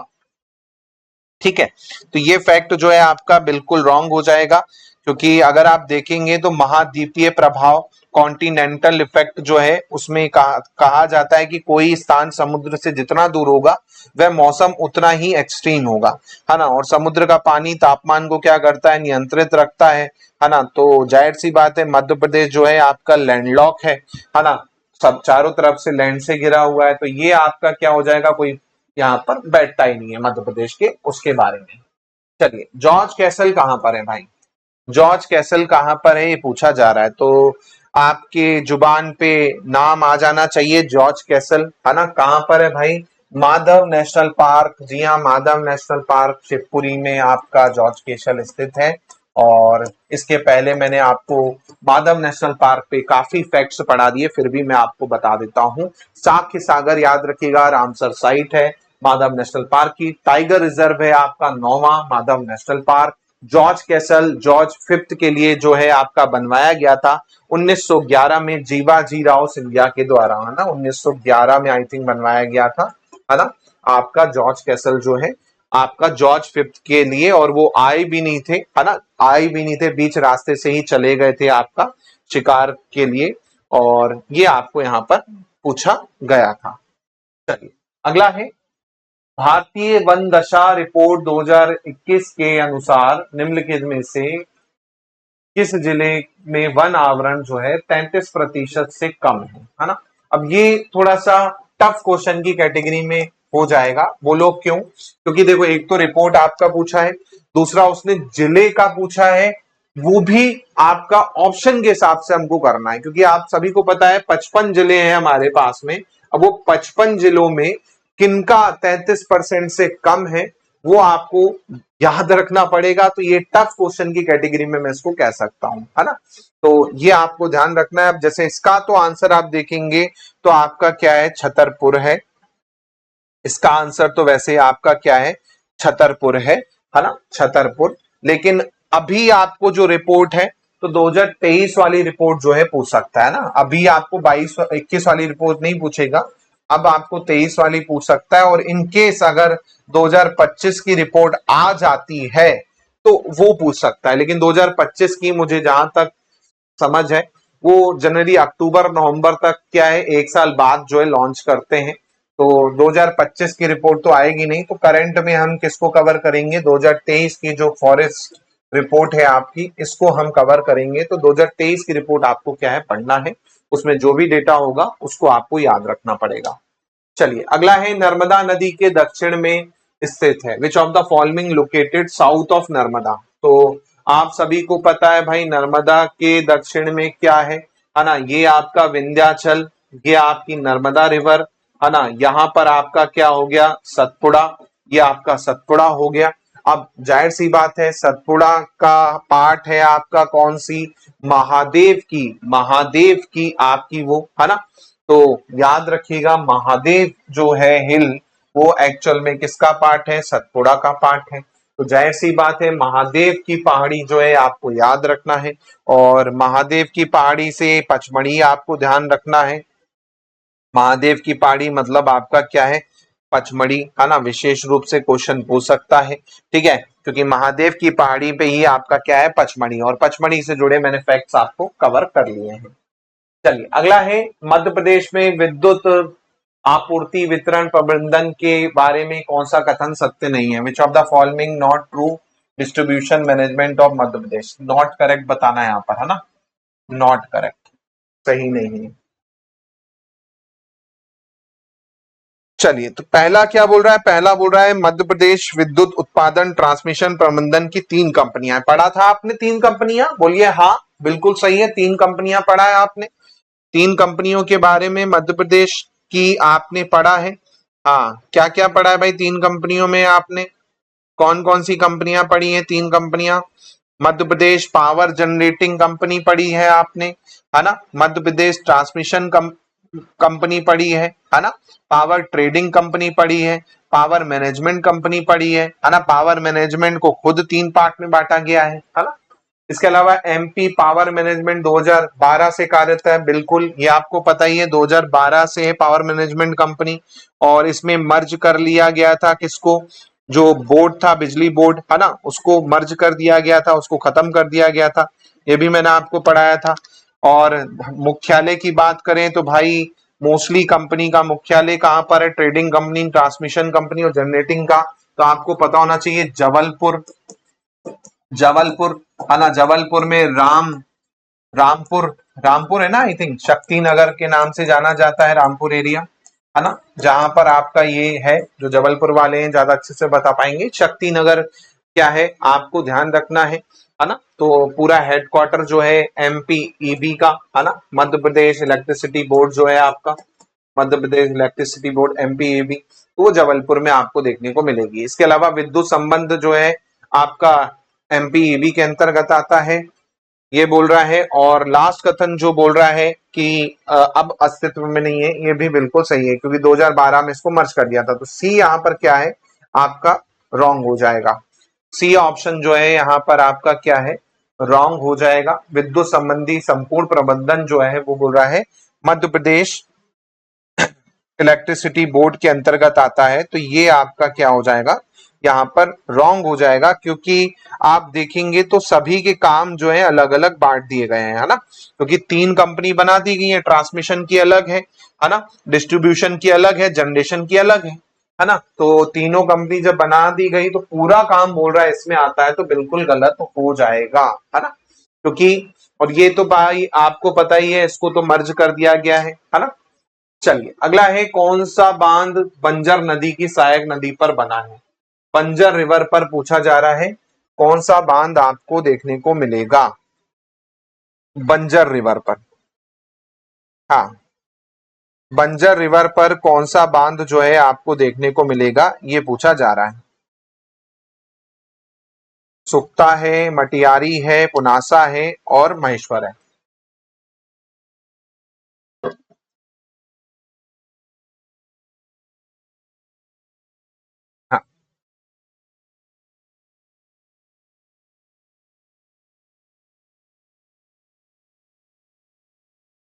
ठीक है, तो ये फैक्ट जो है आपका बिल्कुल रॉन्ग हो जाएगा, क्योंकि अगर आप देखेंगे तो महाद्वीपीय प्रभाव कॉन्टिनेंटल इफेक्ट जो है उसमें कहा जाता है कि कोई स्थान समुद्र से जितना दूर होगा वह मौसम उतना ही एक्सट्रीम होगा, है ना। और समुद्र का पानी तापमान को क्या करता है, नियंत्रित रखता है ना। तो जाहिर सी बात है मध्य प्रदेश जो है आपका लैंडलॉक है ना, सब चारों तरफ से लैंड से घिरा हुआ है। तो ये आपका क्या हो जाएगा, कोई यहाँ पर बैठता ही नहीं है मध्य प्रदेश के उसके बारे में। चलिए जॉर्ज कैसल कहां पर है भाई, जॉर्ज कैसल कहां पर है ये पूछा जा रहा है। तो आपके जुबान पे नाम आ जाना चाहिए जॉर्ज कैसल, है ना। कहां पर है भाई, माधव नेशनल पार्क। जी हाँ, माधव नेशनल पार्क शिवपुरी में आपका जॉर्ज कैसल स्थित है। और इसके पहले मैंने आपको माधव नेशनल पार्क पे काफी फैक्ट्स पढ़ा दिए, फिर भी मैं आपको बता देता हूं। साख्य सागर याद रखिएगा, रामसर साइट है माधव नेशनल पार्क की। टाइगर रिजर्व है आपका 9वां Madhav national park. George castle George fifth के लिए जो है आपका बनवाया गया था 1911 में जीवाजी राव सिंधिया के द्वारा, है ना। 1911 में आई थिंक बनवाया गया था, है ना, आपका जॉर्ज कैसल जो है आपका जॉर्ज फिफ्थ के लिए। और वो आए भी नहीं थे, है ना, आए भी नहीं थे, बीच रास्ते से ही चले गए थे आपका शिकार के लिए। और ये आपको यहाँ पर पूछा गया था। चलिए अगला है, भारतीय वन दशा रिपोर्ट 2021 के अनुसार निम्नलिखित में से किस जिले में वन आवरण जो है 33% से कम है ना। अब ये थोड़ा सा टफ क्वेश्चन की कैटेगरी में हो जाएगा, बोलो क्यों। क्योंकि देखो एक तो रिपोर्ट आपका पूछा है, दूसरा उसने जिले का पूछा है, वो भी आपका ऑप्शन के हिसाब से हमको करना है। क्योंकि आप सभी को पता है 55 जिले हैं हमारे पास में। अब वो 55 जिलों में किनका 33% से कम है वो आपको याद रखना पड़ेगा। तो ये टफ क्वेश्चन की कैटेगरी में मैं इसको कह सकता हूं, है ना। तो ये आपको ध्यान रखना है। अब जैसे इसका तो आंसर आप देखेंगे तो आपका क्या है, छतरपुर है। इसका आंसर तो वैसे आपका क्या है, छतरपुर है ना, छतरपुर। लेकिन अभी आपको जो रिपोर्ट है तो 2023 वाली रिपोर्ट जो है पूछ सकता है ना। अभी आपको 22-21 वाली रिपोर्ट नहीं पूछेगा, अब आपको 23 वाली पूछ सकता है। और इन केस अगर 2025 की रिपोर्ट आ जाती है तो वो पूछ सकता है। लेकिन 2025 की मुझे जहां तक समझ है वो जनवरी अक्टूबर नवंबर तक क्या है, एक साल बाद जो है लॉन्च करते हैं। तो 2025 की रिपोर्ट तो आएगी नहीं। तो करंट में हम किसको कवर करेंगे, 2023 की जो फॉरेस्ट रिपोर्ट है आपकी, इसको हम कवर करेंगे। तो 2023 की रिपोर्ट आपको क्या है, पढ़ना है, उसमें जो भी डेटा होगा उसको आपको याद रखना पड़ेगा। चलिए अगला है, नर्मदा नदी के दक्षिण में स्थित है, which of the following located south of Narmada. तो आप सभी को पता है भाई नर्मदा के दक्षिण में क्या है ना, ये आपका विंध्याचल, ये आपकी नर्मदा रिवर, है ना। यहाँ पर आपका क्या हो गया, सतपुड़ा, ये आपका सतपुड़ा हो गया। अब जाहिर सी बात है सतपुड़ा का पार्ट है आपका कौन सी, महादेव की आपकी वो, है ना। तो याद रखिएगा महादेव जो है हिल वो एक्चुअल में किसका पार्ट है, सतपुड़ा का पार्ट है। तो जाहिर सी बात है महादेव की पहाड़ी जो है आपको याद रखना है। और महादेव की पहाड़ी से पचमढ़ी आपको ध्यान रखना है। महादेव की पहाड़ी मतलब आपका क्या है, पचमढ़ी, है ना। विशेष रूप से क्वेश्चन पूछ सकता है, ठीक है, क्योंकि महादेव की पहाड़ी पे ही आपका क्या है, पचमढ़ी। और पचमढ़ी से जुड़े मैंने फैक्ट्स आपको कवर कर लिए हैं। चलिए अगला है, मध्य प्रदेश में विद्युत आपूर्ति वितरण प्रबंधन के बारे में कौन सा कथन सत्य नहीं है, which of the following not true distribution management of Madhya Pradesh. Not correct बताना है यहाँ पर, है ना, नॉट करेक्ट। सही नहीं है। चलिए, तो पहला क्या बोल रहा है? पहला बोल रहा है मध्य प्रदेश विद्युत उत्पादन ट्रांसमिशन प्रबंधन की 3 कंपनियां। पढ़ा था आपने 3 कंपनियां? बोलिए हाँ, बिल्कुल सही है, 3 कंपनियां पढ़ा है आपने। 3 कंपनियों के बारे में मध्य प्रदेश की आपने पढ़ा है। हाँ, क्या क्या पढ़ा है भाई 3 कंपनियों में आपने? कौन कौन सी कंपनियां पढ़ी हैं? 3 कंपनियां। Madhya Pradesh power generating company पढ़ी है आपने, है ना? मध्य प्रदेश ट्रांसमिशन कंपनी पढ़ी है ना? पावर ट्रेडिंग कंपनी पढ़ी है, पावर मैनेजमेंट कंपनी पढ़ी है ना? पावर मैनेजमेंट को खुद 3 पार्ट में बांटा गया है ना? इसके अलावा एमपी पावर मैनेजमेंट 2012 से कार्यरत है, बिल्कुल ये आपको पता ही है, 2012 से है पावर मैनेजमेंट कंपनी। और इसमें मर्ज कर लिया गया था किसको? जो बोर्ड था, बिजली बोर्ड, है ना, उसको मर्ज कर दिया गया था, उसको खत्म कर दिया गया था, ये भी मैंने आपको पढ़ाया था। और मुख्यालय की बात करें तो भाई मोस्टली कंपनी का मुख्यालय कहां पर है? ट्रेडिंग कंपनी, ट्रांसमिशन कंपनी और जनरेटिंग का तो आपको पता होना चाहिए जबलपुर। जबलपुर, है ना? जबलपुर में रामपुर, रामपुर है ना, आई थिंक शक्ति नगर के नाम से जाना जाता है रामपुर एरिया, है ना? जहां पर आपका ये है, जो जबलपुर वाले हैं ज्यादा अच्छे से बता पाएंगे, शक्ति नगर क्या है आपको ध्यान रखना है ना? तो पूरा हेडक्वार्टर जो है एमपीईबी का, है ना, मध्य प्रदेश इलेक्ट्रिसिटी बोर्ड जो है आपका, Madhya Pradesh electricity board MPEB, तो वो जबलपुर में आपको देखने को मिलेगी। इसके अलावा विद्युत संबंध जो है आपका एमपीईबी के अंतर्गत आता है, ये बोल रहा है। और लास्ट कथन जो बोल रहा है कि अब अस्तित्व में नहीं है, ये भी बिल्कुल सही है, क्योंकि 2012 में इसको मर्ज कर दिया था। तो सी यहाँ पर क्या है आपका? रॉन्ग हो जाएगा। सी ऑप्शन जो है यहाँ पर आपका क्या है? रॉन्ग हो जाएगा। विद्युत संबंधी संपूर्ण प्रबंधन जो है वो बोल रहा है मध्य प्रदेश इलेक्ट्रिसिटी बोर्ड के अंतर्गत आता है, तो ये आपका क्या हो जाएगा? यहाँ पर रॉन्ग हो जाएगा, क्योंकि आप देखेंगे तो सभी के काम जो है अलग अलग बांट दिए गए हैं, है ना? क्योंकि 3 कंपनी बना दी गई है, ट्रांसमिशन की अलग है ना? डिस्ट्रीब्यूशन की अलग है, जनरेशन की अलग है ना? तो तीनों कंपनी जब बना दी गई तो पूरा काम बोल रहा है इसमें आता है, तो बिल्कुल गलत हो जाएगा, है ना? क्योंकि और ये तो भाई आपको पता ही है, इसको तो मर्ज कर दिया गया है ना? चलिए, अगला है कौन सा बांध बंजर नदी की सहायक नदी पर बना है? बंजर रिवर पर पूछा जा रहा है, कौन सा बांध आपको देखने को मिलेगा बंजर रिवर पर? हाँ, बंजर रिवर पर कौन सा बांध जो है आपको देखने को मिलेगा, ये पूछा जा रहा है। सुक्ता है, मटियारी है, पुनासा है और महेश्वर है। हाँ,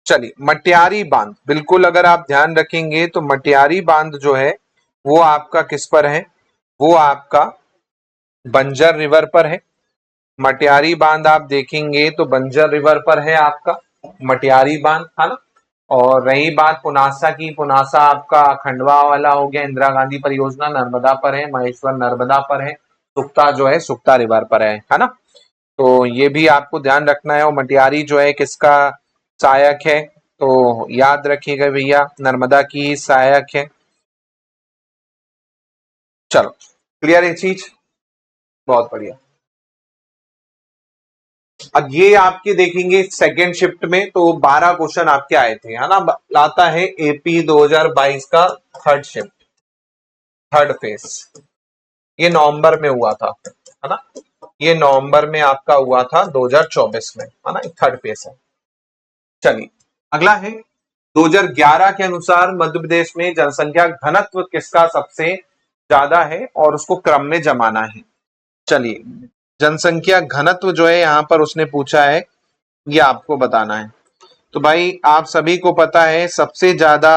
चलिए, मटियारी बांध, बिल्कुल अगर आप ध्यान रखेंगे तो मटियारी बांध जो है वो आपका किस पर है? वो आपका बंजर रिवर पर है। मटियारी बांध आप देखेंगे तो बंजर रिवर पर है आपका मटियारी बांध, है ना? और रही बात पुनासा की, पुनासा आपका खंडवा वाला हो गया, इंदिरा गांधी परियोजना नर्मदा पर है, महेश्वर नर्मदा पर है, सुक्ता जो है सुक्ता रिवर पर है ना? तो ये भी आपको ध्यान रखना है। और मटियारी जो है किसका सहायक है? तो याद रखिएगा भैया, नर्मदा की सहायक है। चलो, क्लियर है चीज? बहुत बढ़िया। अब ये आपके देखेंगे सेकेंड शिफ्ट में तो 12 क्वेश्चन आपके आए थे, है ना? लाता है एपी 2022 का थर्ड शिफ्ट, थर्ड फेज। ये नवंबर में हुआ था, है ना? ये नवंबर में आपका हुआ था 2024 में, है ना? थर्ड फेज है। चलिए, अगला है 2011 के अनुसार मध्य प्रदेश में जनसंख्या घनत्व किसका सबसे ज्यादा है और उसको क्रम में जमाना है। चलिए, जनसंख्या घनत्व जो है यहाँ पर उसने पूछा है, ये आपको बताना है। तो भाई आप सभी को पता है सबसे ज्यादा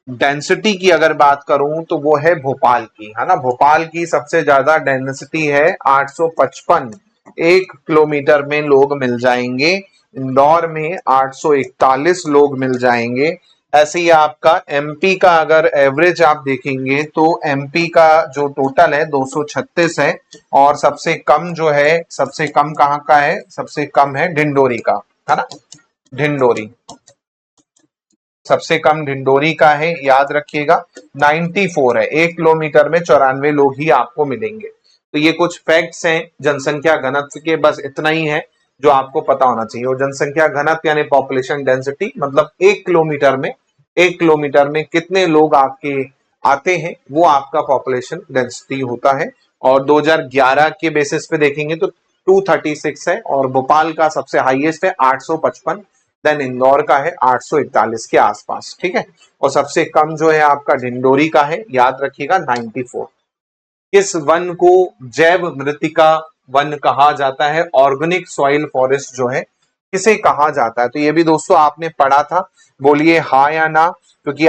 डेंसिटी की अगर बात करूं तो वो है भोपाल की, है ना? भोपाल की सबसे ज्यादा डेंसिटी है 855, 1 किलोमीटर में लोग मिल जाएंगे। इंदौर में 841 लोग मिल जाएंगे। ऐसे ही आपका एमपी का अगर एवरेज आप देखेंगे तो एमपी का जो टोटल है 236 है। और सबसे कम जो है, सबसे कम कहाँ का है? सबसे कम है ढिंडोरी का, है ना? ढिंडोरी। सबसे कम ढिंडोरी का है, याद रखिएगा 94 है। 1 किलोमीटर में 94 लोग ही आपको मिलेंगे। तो ये कुछ फैक्ट्स हैं जनसंख्या घनत्व के, बस इतना ही है जो आपको पता होना चाहिए। और जनसंख्या घनत्व यानी पॉपुलेशन डेंसिटी, मतलब 1 किलोमीटर में कितने लोग आपके आते हैं, वो आपका पॉपुलेशन डेंसिटी होता है। और 2011 के बेसिस पे देखेंगे तो 236 है, और भोपाल का सबसे हाईएस्ट है 855, देन इंदौर का है 841 के आसपास, ठीक है। और सबसे कम जो है आपका ढिंडोरी का है, याद रखिएगा 94। किस वन को जैव मृत्तिका वन कहा जाता है? ऑर्गेनिक सॉइल फॉरेस्ट जो है किसे कहा जाता है? तो ये भी दोस्तों आपने पढ़ा था, बोलिए हाँ या ना, क्योंकि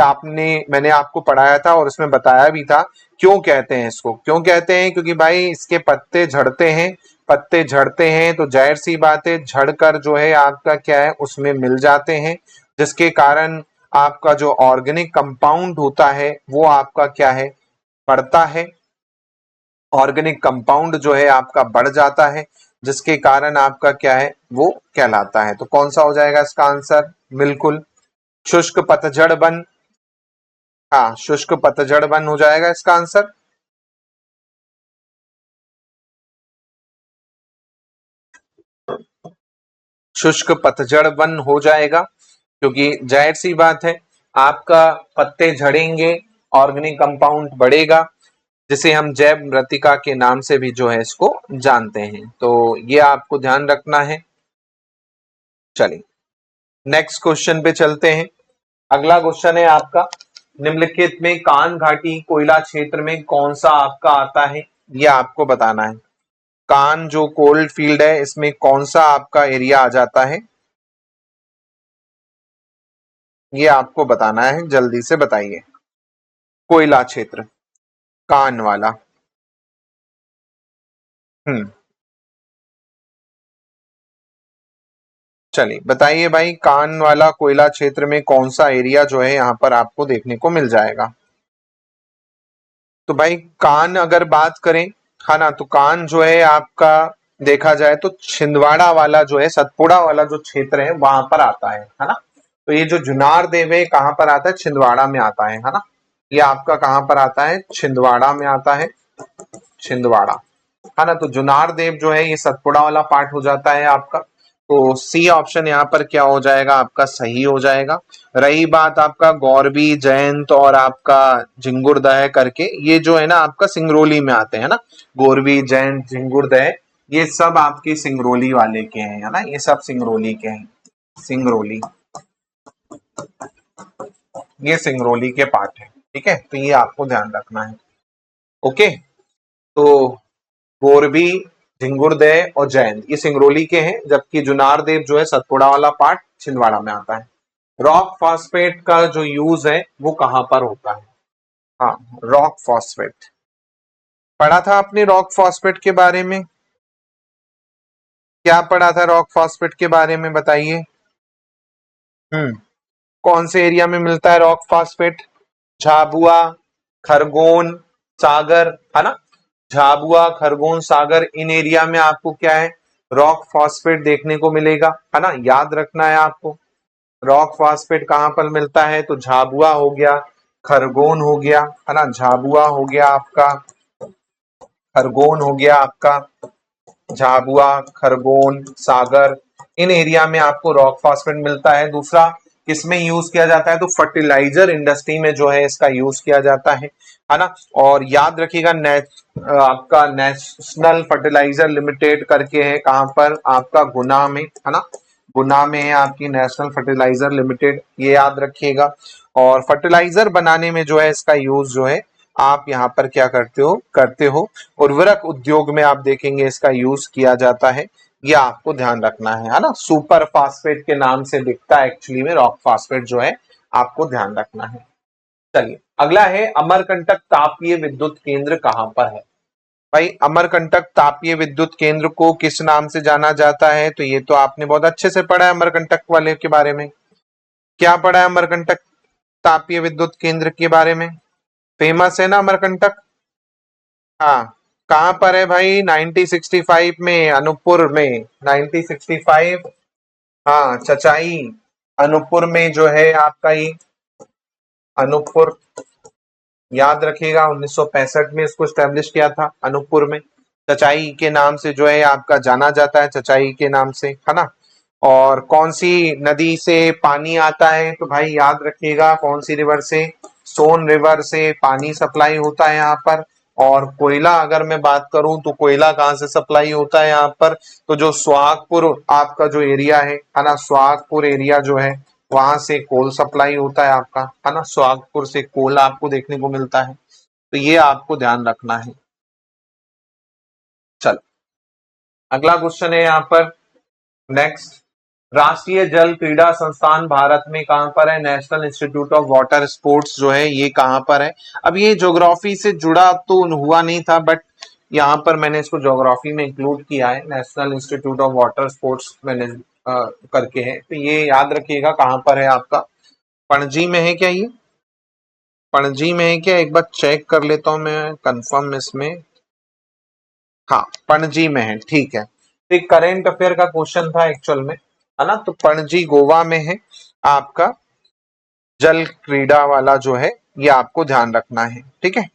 मैंने आपको पढ़ाया था और उसमें बताया भी था क्यों कहते हैं इसको। क्यों कहते हैं? क्योंकि भाई इसके पत्ते झड़ते हैं, पत्ते झड़ते हैं तो जाहिर सी बात है झड़कर जो है आपका क्या है उसमें मिल जाते हैं, जिसके कारण आपका जो ऑर्गेनिक कंपाउंड होता है वो आपका क्या है, बढ़ता है। ऑर्गेनिक कंपाउंड जो है आपका बढ़ जाता है, जिसके कारण आपका क्या है वो कहलाता है। तो कौन सा हो जाएगा इसका आंसर? बिल्कुल शुष्क पतझड़ वन। हाँ, शुष्क पतझड़ वन हो जाएगा इसका आंसर। शुष्क पतझड़ वन हो जाएगा, क्योंकि जाहिर सी बात है आपका पत्ते झड़ेंगे, ऑर्गेनिक कंपाउंड बढ़ेगा, जिसे हम जैव मृत्तिका के नाम से भी जो है इसको जानते हैं। तो ये आपको ध्यान रखना है। चलिए नेक्स्ट क्वेश्चन पे चलते हैं। अगला क्वेश्चन है आपका, निम्नलिखित में कान घाटी कोयला क्षेत्र में कौन सा आपका आता है? ये आपको बताना है। कान जो कोल्ड फील्ड है इसमें कौन सा आपका एरिया आ जाता है, ये आपको बताना है, जल्दी से बताइए। कोयला क्षेत्र कान वाला। हम्म, चलिए बताइए भाई, कान वाला कोयला क्षेत्र में कौन सा एरिया जो है यहाँ पर आपको देखने को मिल जाएगा? तो भाई कान अगर बात करें, है ना, तो कान जो है आपका देखा जाए तो छिंदवाड़ा वाला जो है, सतपुड़ा वाला जो क्षेत्र है वहां पर आता है ना। तो ये जो जुनार देव है कहाँ पर आता है? छिंदवाड़ा में आता है ना। ये आपका कहाँ पर आता है? छिंदवाड़ा में आता है, छिंदवाड़ा, है ना। तो जुनार देव जो है ये सतपुड़ा वाला पार्ट हो जाता है आपका। तो सी ऑप्शन यहाँ पर क्या हो जाएगा आपका? सही हो जाएगा। रही बात आपका गौरवी, जयंत और आपका झिंगुरदह करके, ये जो है ना आपका सिंगरौली में आते हैं ना। गौरवी, जयंत, झिंगुरदह, ये सब आपके सिंगरौली वाले के हैं, है ना। ये सब सिंगरौली के हैं, सिंगरौली, ये सिंगरौली के पार्ट है, ठीक है। तो ये आपको ध्यान रखना है। ओके, तो गोरबी, झिंगुरदह और जैन ये सिंगरौली के हैं, जबकि जुनार देव जो है सतपुड़ा वाला पार्ट छिंदवाड़ा में आता है। रॉक फॉस्फेट का जो यूज है वो कहां पर होता है? हाँ, रॉक फॉस्फेट पढ़ा था आपने? रॉक फॉस्फेट के बारे में क्या पढ़ा था? रॉक फॉस्फेट के बारे में बताइए। हम्म, कौन से एरिया में मिलता है रॉक फॉस्फेट? झाबुआ, खरगोन, सागर, है ना। झाबुआ, खरगोन, सागर, इन एरिया में आपको क्या है? रॉक फॉस्फेट देखने को मिलेगा, है ना। याद रखना है आपको, रॉक फॉस्फेट कहां पर मिलता है? तो झाबुआ हो गया, खरगोन हो गया, है ना। झाबुआ हो गया आपका, खरगोन हो गया आपका, झाबुआ, खरगोन, सागर, इन एरिया में आपको रॉक फॉस्फेट मिलता है। दूसरा किसमें यूज किया जाता है? तो फर्टिलाइजर इंडस्ट्री में जो है इसका यूज किया जाता है ना। और याद रखिएगा आपका नेशनल फर्टिलाइजर लिमिटेड करके है, कहां पर? आपका गुना में, है ना। गुना में है आपकी नेशनल फर्टिलाइजर लिमिटेड, ये याद रखिएगा। और फर्टिलाइजर बनाने में जो है इसका यूज जो है आप यहाँ पर क्या करते हो उर्वरक उद्योग में आप देखेंगे इसका यूज किया जाता है। ये आपको ध्यान रखना है ना। सुपर फास्फेट के नाम से दिखता है एक्चुअली में रॉक फास्फेट जो है, आपको ध्यान रखना है। चलिए अगला है, अमरकंटक तापीय विद्युत केंद्र कहां पर है? भाई अमरकंटक तापीय विद्युत केंद्र को किस नाम से जाना जाता है? तो ये तो आपने बहुत अच्छे से पढ़ा है अमरकंटक वाले के बारे में। क्या पढ़ा है अमरकंटक तापीय विद्युत केंद्र के बारे में? फेमस है ना अमरकंटक। हाँ, कहाँ पर है भाई? 1965 में अनूपपुर में, 1965, हाँ चचाई, अनूपपुर में जो है आपका ये अनूपपुर, याद रखिएगा 1965 में इसको स्टैब्लिश किया था अनूपपुर में। चचाई के नाम से जो है आपका जाना जाता है, चचाई के नाम से, है ना। और कौन सी नदी से पानी आता है, तो भाई याद रखिएगा कौन सी रिवर से, सोन रिवर से पानी सप्लाई होता है यहाँ पर। और कोयला अगर मैं बात करूं तो कोयला कहाँ से सप्लाई होता है यहाँ पर, तो जो सुहागपुर आपका जो एरिया है ना, सुहागपुर एरिया जो है वहां से कोल सप्लाई होता है आपका, है ना। सुहागपुर से कोल आपको देखने को मिलता है, तो ये आपको ध्यान रखना है। चलो अगला क्वेश्चन है यहाँ पर नेक्स्ट, राष्ट्रीय जल क्रीड़ा संस्थान भारत में कहां पर है, national institute of water sports जो है ये कहां पर है। अब ये ज्योग्राफी से जुड़ा तो हुआ नहीं था, बट यहाँ पर मैंने इसको ज्योग्राफी में इंक्लूड किया है, national institute of water sports मैंने करके है, तो ये याद रखिएगा कहां पर है आपका, पणजी में है क्या ये, पणजी में है क्या, एक बार चेक कर लेता हूं मैं कंफर्म इसमें, हाँ पणजी में है, ठीक है। तो एक करेंट अफेयर का क्वेश्चन था एक्चुअल में, है ना, तो पणजी गोवा में है आपका जल क्रीड़ा वाला जो है, ये आपको ध्यान रखना है, ठीक है।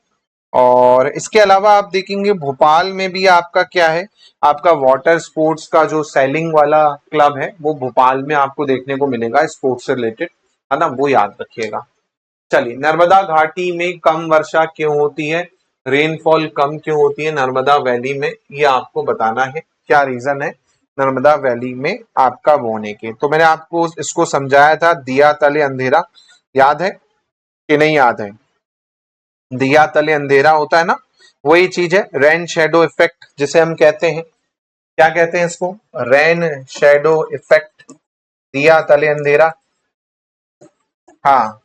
और इसके अलावा आप देखेंगे भोपाल में भी आपका क्या है, आपका वाटर स्पोर्ट्स का जो सेलिंग वाला क्लब है वो भोपाल में आपको देखने को मिलेगा, स्पोर्ट्स से रिलेटेड, है ना, वो याद रखिएगा। चलिए नर्मदा घाटी में कम वर्षा क्यों होती है, रेनफॉल कम क्यों होती है नर्मदा वैली में, ये आपको बताना है, क्या रीजन है नर्मदा वैली में आपका वो होने के। तो मैंने आपको इसको समझाया था, दिया तले अंधेरा, याद है कि नहीं याद है, दिया तले अंधेरा होता है ना, वही चीज है रेन शेडो इफेक्ट जिसे हम कहते हैं, क्या कहते हैं इसको, रेन शेडो इफेक्ट, दिया तले अंधेरा, हाँ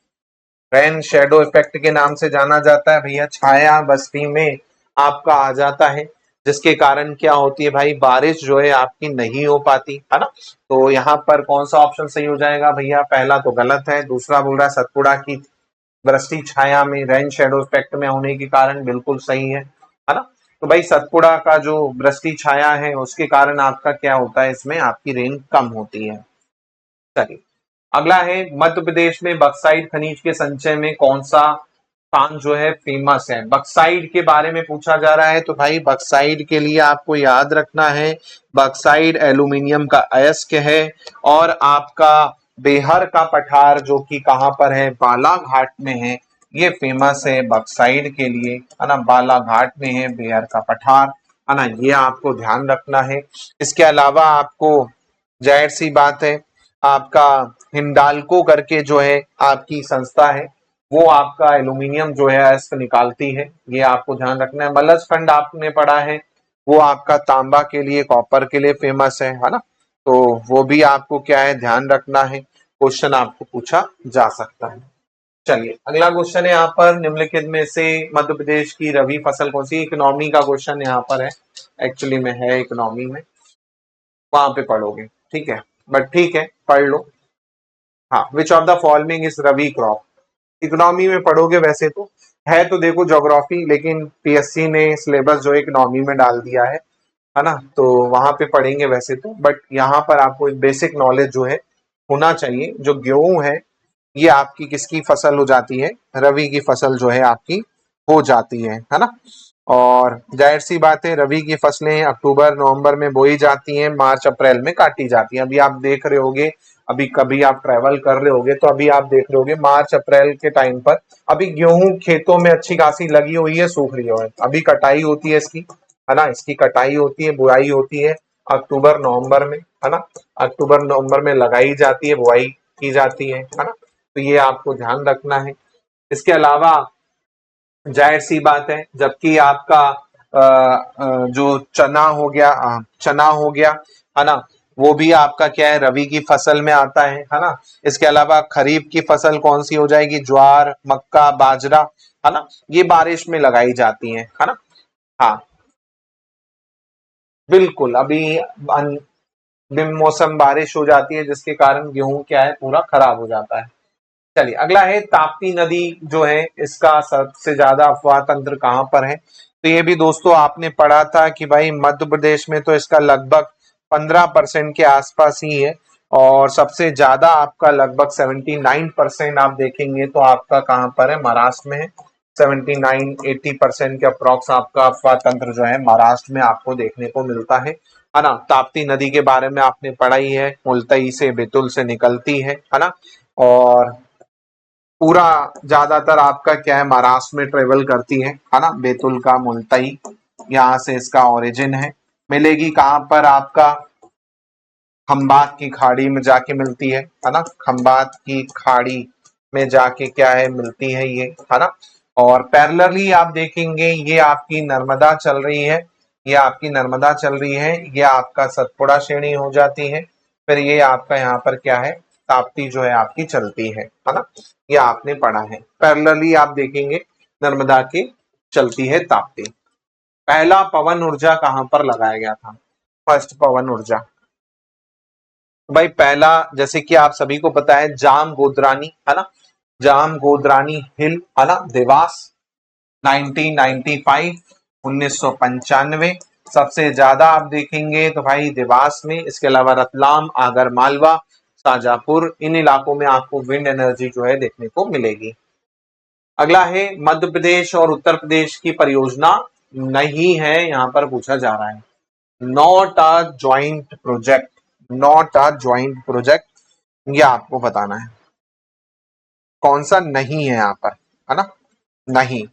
रेन शेडो इफेक्ट के नाम से जाना जाता है भैया। छाया बस्ती में आपका आ जाता है, जिसके कारण क्या होती है भाई, बारिश जो है आपकी नहीं हो पाती, है ना। तो यहाँ पर कौन सा ऑप्शन सही हो जाएगा भैया, पहला तो गलत है, दूसरा बोल रहा है सतपुड़ा की वृष्टि छाया में रेन शेडो इफेक्ट में होने के कारण बिल्कुल सही है ना। तो भाई सतपुड़ा का जो वृष्टि छाया है उसके कारण आपका क्या होता है, इसमें आपकी रेन कम होती है। चलिए अगला है, मध्य प्रदेश में बक्साइट खनिज के संचय में कौन सा स्थान जो है फेमस है, बक्साइट के बारे में पूछा जा रहा है, तो भाई बक्साइट के लिए आपको याद रखना है, बक्साइट एल्यूमिनियम का अयस्क है, और आपका बेहर का पठार जो कि कहां पर है, बालाघाट में है, ये फेमस है बक्साइट के लिए, है ना, बालाघाट में है बेहर का पठार, है ना, ये आपको ध्यान रखना है। इसके अलावा आपको जाहिर सी बात है आपका हिंडाल्को करके जो है आपकी संस्था है, वो आपका एल्यूमिनियम जो है अयस्क निकालती है, ये आपको ध्यान रखना है। मलजखंड आपने पढ़ा है, वो आपका तांबा के लिए, कॉपर के लिए फेमस है ना, तो वो भी आपको क्या है ध्यान रखना है, क्वेश्चन आपको पूछा जा सकता है। चलिए अगला क्वेश्चन है यहाँ पर, निम्नलिखित में से मध्य प्रदेश की रबी फसल कौन सी, इकोनॉमी का क्वेश्चन यहाँ पर है, एक्चुअली में है इकोनॉमी में, वहां पे पढ़ोगे, ठीक है, बट ठीक है पढ़ लो। हाँ, विच of the following is rabi crop, economy में पढ़ोगे वैसे तो, है तो देखो ज्योग्राफी, लेकिन पीएससी ने सिलेबस जो इकोनॉमी में डाल दिया है ना, तो वहां पे पढ़ेंगे वैसे तो, बट यहाँ पर आपको एक बेसिक नॉलेज जो है होना चाहिए। जो गेहूं है ये आपकी किसकी फसल हो जाती है, रवि की फसल जो है आपकी हो जाती है ना। और जाहिर सी बात है रवि की फसलें अक्टूबर नवंबर में बोई जाती हैं, मार्च अप्रैल में काटी जाती हैं। अभी आप देख रहे होगे, अभी कभी आप ट्रैवल कर रहे होगे तो अभी आप देख रहे होगे मार्च अप्रैल के टाइम पर अभी गेहूं खेतों में अच्छी खासी लगी हुई है, सूख रही है, अभी कटाई होती है इसकी, है ना, इसकी कटाई होती है, बुआई होती है अक्टूबर नवंबर में, है ना, अक्टूबर नवंबर में लगाई जाती है, बुआई की जाती है ना, तो ये आपको ध्यान रखना है। इसके अलावा जाहिर सी बात है, जबकि आपका जो चना हो गया, है ना, वो भी आपका क्या है रबी की फसल में आता है ना। इसके अलावा खरीफ की फसल कौन सी हो जाएगी, ज्वार, मक्का, बाजरा, है ना, ये बारिश में लगाई जाती है ना। हाँ बिल्कुल, अभी मौसम बारिश हो जाती है जिसके कारण गेहूं क्या है पूरा खराब हो जाता है। चलिए अगला है, ताप्ती नदी जो है इसका सबसे ज्यादा अफवाह तंत्र कहां पर है, तो ये भी दोस्तों आपने पढ़ा था कि भाई मध्य प्रदेश में तो इसका लगभग 15% के आसपास ही है, और सबसे ज्यादा आपका लगभग 79% आप देखेंगे तो आपका कहां पर है, महाराष्ट्र में है। 79-80% के अप्रोक्स आपका अफवाह तंत्र जो है महाराष्ट्र में आपको देखने को मिलता है ना। ताप्ती नदी के बारे में आपने पढ़ा ही है, मुल्तई से बैतूल से निकलती है ना। और पूरा ज्यादातर आपका क्या है, महाराष्ट्र में ट्रेवल करती है ना। बैतूल का मुल्तई यहाँ से इसका ओरिजिन है। मिलेगी कहां पर आपका, खंबात की खाड़ी में जाके मिलती है ना। खंबात की खाड़ी में जाके क्या है, मिलती है ये, है ना। और पैरेलली आप देखेंगे ये आपकी नर्मदा चल रही है, ये आपकी नर्मदा चल रही है, ये आपका सतपुड़ा श्रेणी हो जाती है। फिर ये आपका यहाँ पर क्या है, ताप्ती जो है आपकी चलती है ना। ये आपने पढ़ा है, पैरेलली आप देखेंगे नर्मदा की चलती है ताप्ती। पहला पवन ऊर्जा कहां पर लगाया गया था, फर्स्ट पवन ऊर्जा? भाई पहला, जैसे कि आप सभी को पता है, जाम गोदरानी है ना, जाम गोदरानी हिल है ना, देवास, 1995, 1995। सबसे ज्यादा आप देखेंगे तो भाई देवास में, इसके अलावा रतलाम, आगर मालवा, शाजापुर, इन इलाकों में आपको विंड एनर्जी जो है देखने को मिलेगी। अगला है मध्य प्रदेश और उत्तर प्रदेश की परियोजना नहीं है, यहां पर पूछा जा रहा है। Not a joint project, not a joint project, ये आपको बताना है कौन सा नहीं है यहां पर, है ना। नहीं,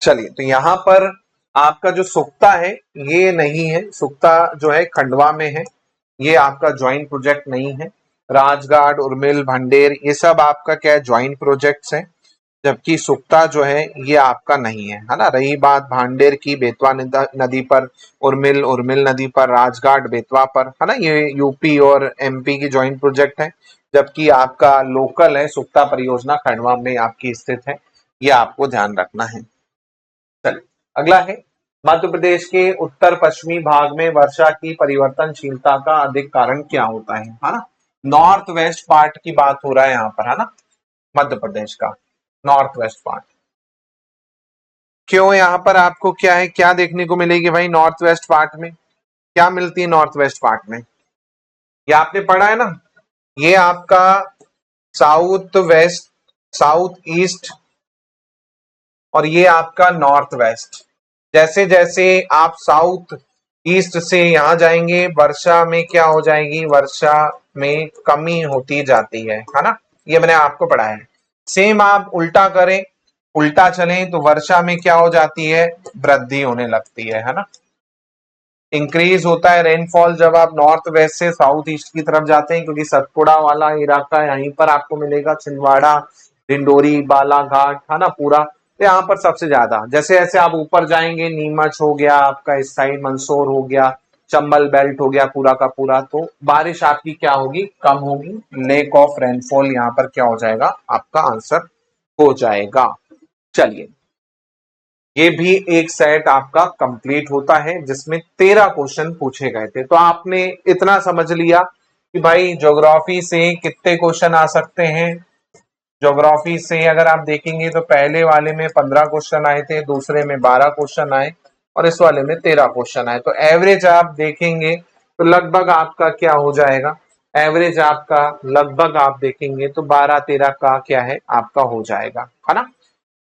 चलिए तो यहां पर आपका जो सुक्ता है ये नहीं है, सुक्ता जो है खंडवा में है, ये आपका ज्वाइंट प्रोजेक्ट नहीं है। राजगढ़, उर्मिल, भंडेर, ये सब आपका क्या है, ज्वाइंट प्रोजेक्ट्स हैं। जबकि सुक्ता जो है ये आपका नहीं है ना। रही बात भांडेर की, बेतवा नदी पर, उर्मिल, उर्मिल नदी पर, राजघाट बेतवा पर, है ना, ये यूपी और एमपी की ज्वाइंट प्रोजेक्ट है। जबकि आपका लोकल है सुक्ता परियोजना खंडवा में आपकी स्थित है, ये आपको ध्यान रखना है। चलिए अगला है, मध्य प्रदेश के उत्तर पश्चिमी भाग में वर्षा की परिवर्तनशीलता का अधिक कारण क्या होता है ना। नॉर्थ वेस्ट पार्ट की बात हो रहा है यहाँ पर, है ना, मध्य प्रदेश का नॉर्थ वेस्ट पार्ट। क्यों, यहाँ पर आपको क्या है, क्या देखने को मिलेगी भाई नॉर्थ वेस्ट पार्ट में, क्या मिलती है नॉर्थ वेस्ट पार्ट में? ये आपने पढ़ा है ना, ये आपका साउथ वेस्ट, साउथ ईस्ट, और ये आपका नॉर्थ वेस्ट। जैसे जैसे आप साउथ ईस्ट से यहां जाएंगे, वर्षा में क्या हो जाएगी, वर्षा में कमी होती जाती है ना। ये मैंने आपको पढ़ा है। सेम आप उल्टा करें, उल्टा चलें तो वर्षा में क्या हो जाती है, वृद्धि होने लगती है ना। इंक्रीज होता है रेनफॉल जब आप नॉर्थ वेस्ट से साउथ ईस्ट की तरफ जाते हैं, क्योंकि सतपुड़ा वाला इलाका यहीं पर आपको मिलेगा, छिंदवाड़ा, डिंडोरी, बालाघाट, है ना पूरा। तो यहाँ पर सबसे ज्यादा, जैसे जैसे आप ऊपर जाएंगे, नीमच हो गया आपका, इस साइड मंदसौर हो गया, चंबल बेल्ट हो गया पूरा का पूरा, तो बारिश आपकी क्या होगी, कम होगी। लेक ऑफ रेनफॉल यहाँ पर क्या हो जाएगा, आपका आंसर हो जाएगा। चलिए, ये भी एक सेट आपका कंप्लीट होता है जिसमें 13 क्वेश्चन पूछे गए थे। तो आपने इतना समझ लिया कि भाई ज्योग्राफी से कितने क्वेश्चन आ सकते हैं। ज्योग्राफी से अगर आप देखेंगे तो पहले वाले में 15 क्वेश्चन आए थे, दूसरे में 12 क्वेश्चन आए, और इस वाले में 13 क्वेश्चन आए। तो एवरेज आप देखेंगे तो लगभग आपका क्या हो जाएगा, एवरेज आपका लगभग आप देखेंगे तो 12-13 का क्या है, आपका हो जाएगा, है ना।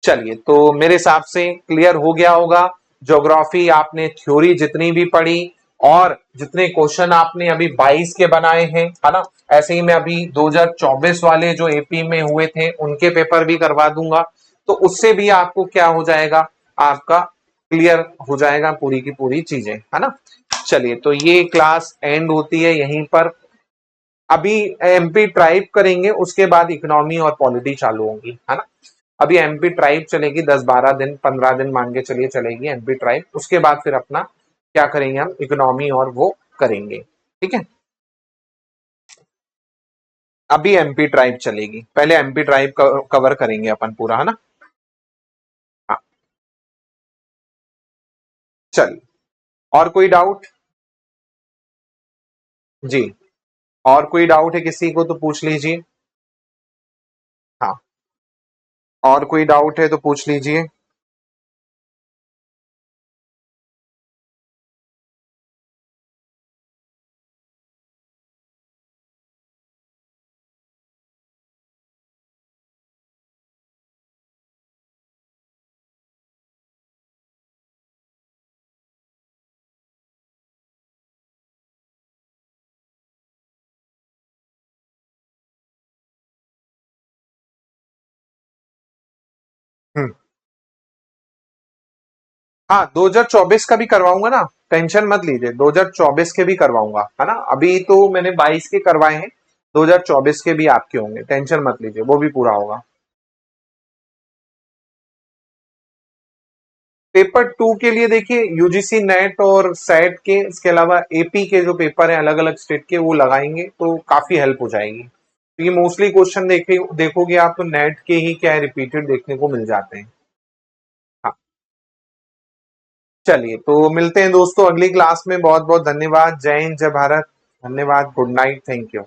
चलिए, तो मेरे हिसाब से क्लियर हो गया होगा। ज्योग्राफी आपने थ्योरी जितनी भी पढ़ी और जितने क्वेश्चन आपने अभी 22 के बनाए हैं, है ना, ऐसे ही मैं अभी 2024 वाले जो एपी में हुए थे उनके पेपर भी करवा दूंगा, तो उससे भी आपको क्या हो जाएगा, आपका क्लियर हो जाएगा पूरी की पूरी चीजें, है ना। चलिए, तो ये क्लास एंड होती है यहीं पर। अभी एमपी ट्राइब करेंगे, उसके बाद इकोनॉमी और पॉलिटी चालू होगी, है ना। अभी एमपी ट्राइब चलेगी 10-12 दिन, 15 दिन मान के चलिए चलेगी एमपी ट्राइब, उसके बाद फिर अपना क्या करेंगे, हम इकोनॉमी और वो करेंगे, ठीक है। अभी एमपी ट्राइब चलेगी, पहले एमपी ट्राइब कवर करेंगे अपन पूरा, है ना। हाँ, चलिए, और कोई डाउट? जी, और कोई डाउट है किसी को तो पूछ लीजिए। हाँ, और कोई डाउट है तो पूछ लीजिए। हाँ 2024 का भी करवाऊंगा ना, टेंशन मत लीजिए, 2024 के भी करवाऊंगा, है ना। अभी तो मैंने 22 के करवाए हैं, 2024 के भी आपके होंगे, टेंशन मत लीजिए, वो भी पूरा होगा। पेपर टू के लिए देखिए यूजीसी नेट और सेट के, इसके अलावा एपी के जो पेपर हैं अलग अलग स्टेट के, वो लगाएंगे तो काफी हेल्प हो जाएगी, क्योंकि मोस्टली क्वेश्चन देखोगे आप तो नेट के ही क्या है, रिपीटेड देखने को मिल जाते हैं। हाँ, चलिए तो मिलते हैं दोस्तों अगली क्लास में। बहुत बहुत धन्यवाद। जय हिंद, जय भारत। धन्यवाद, गुड नाइट, थैंक यू।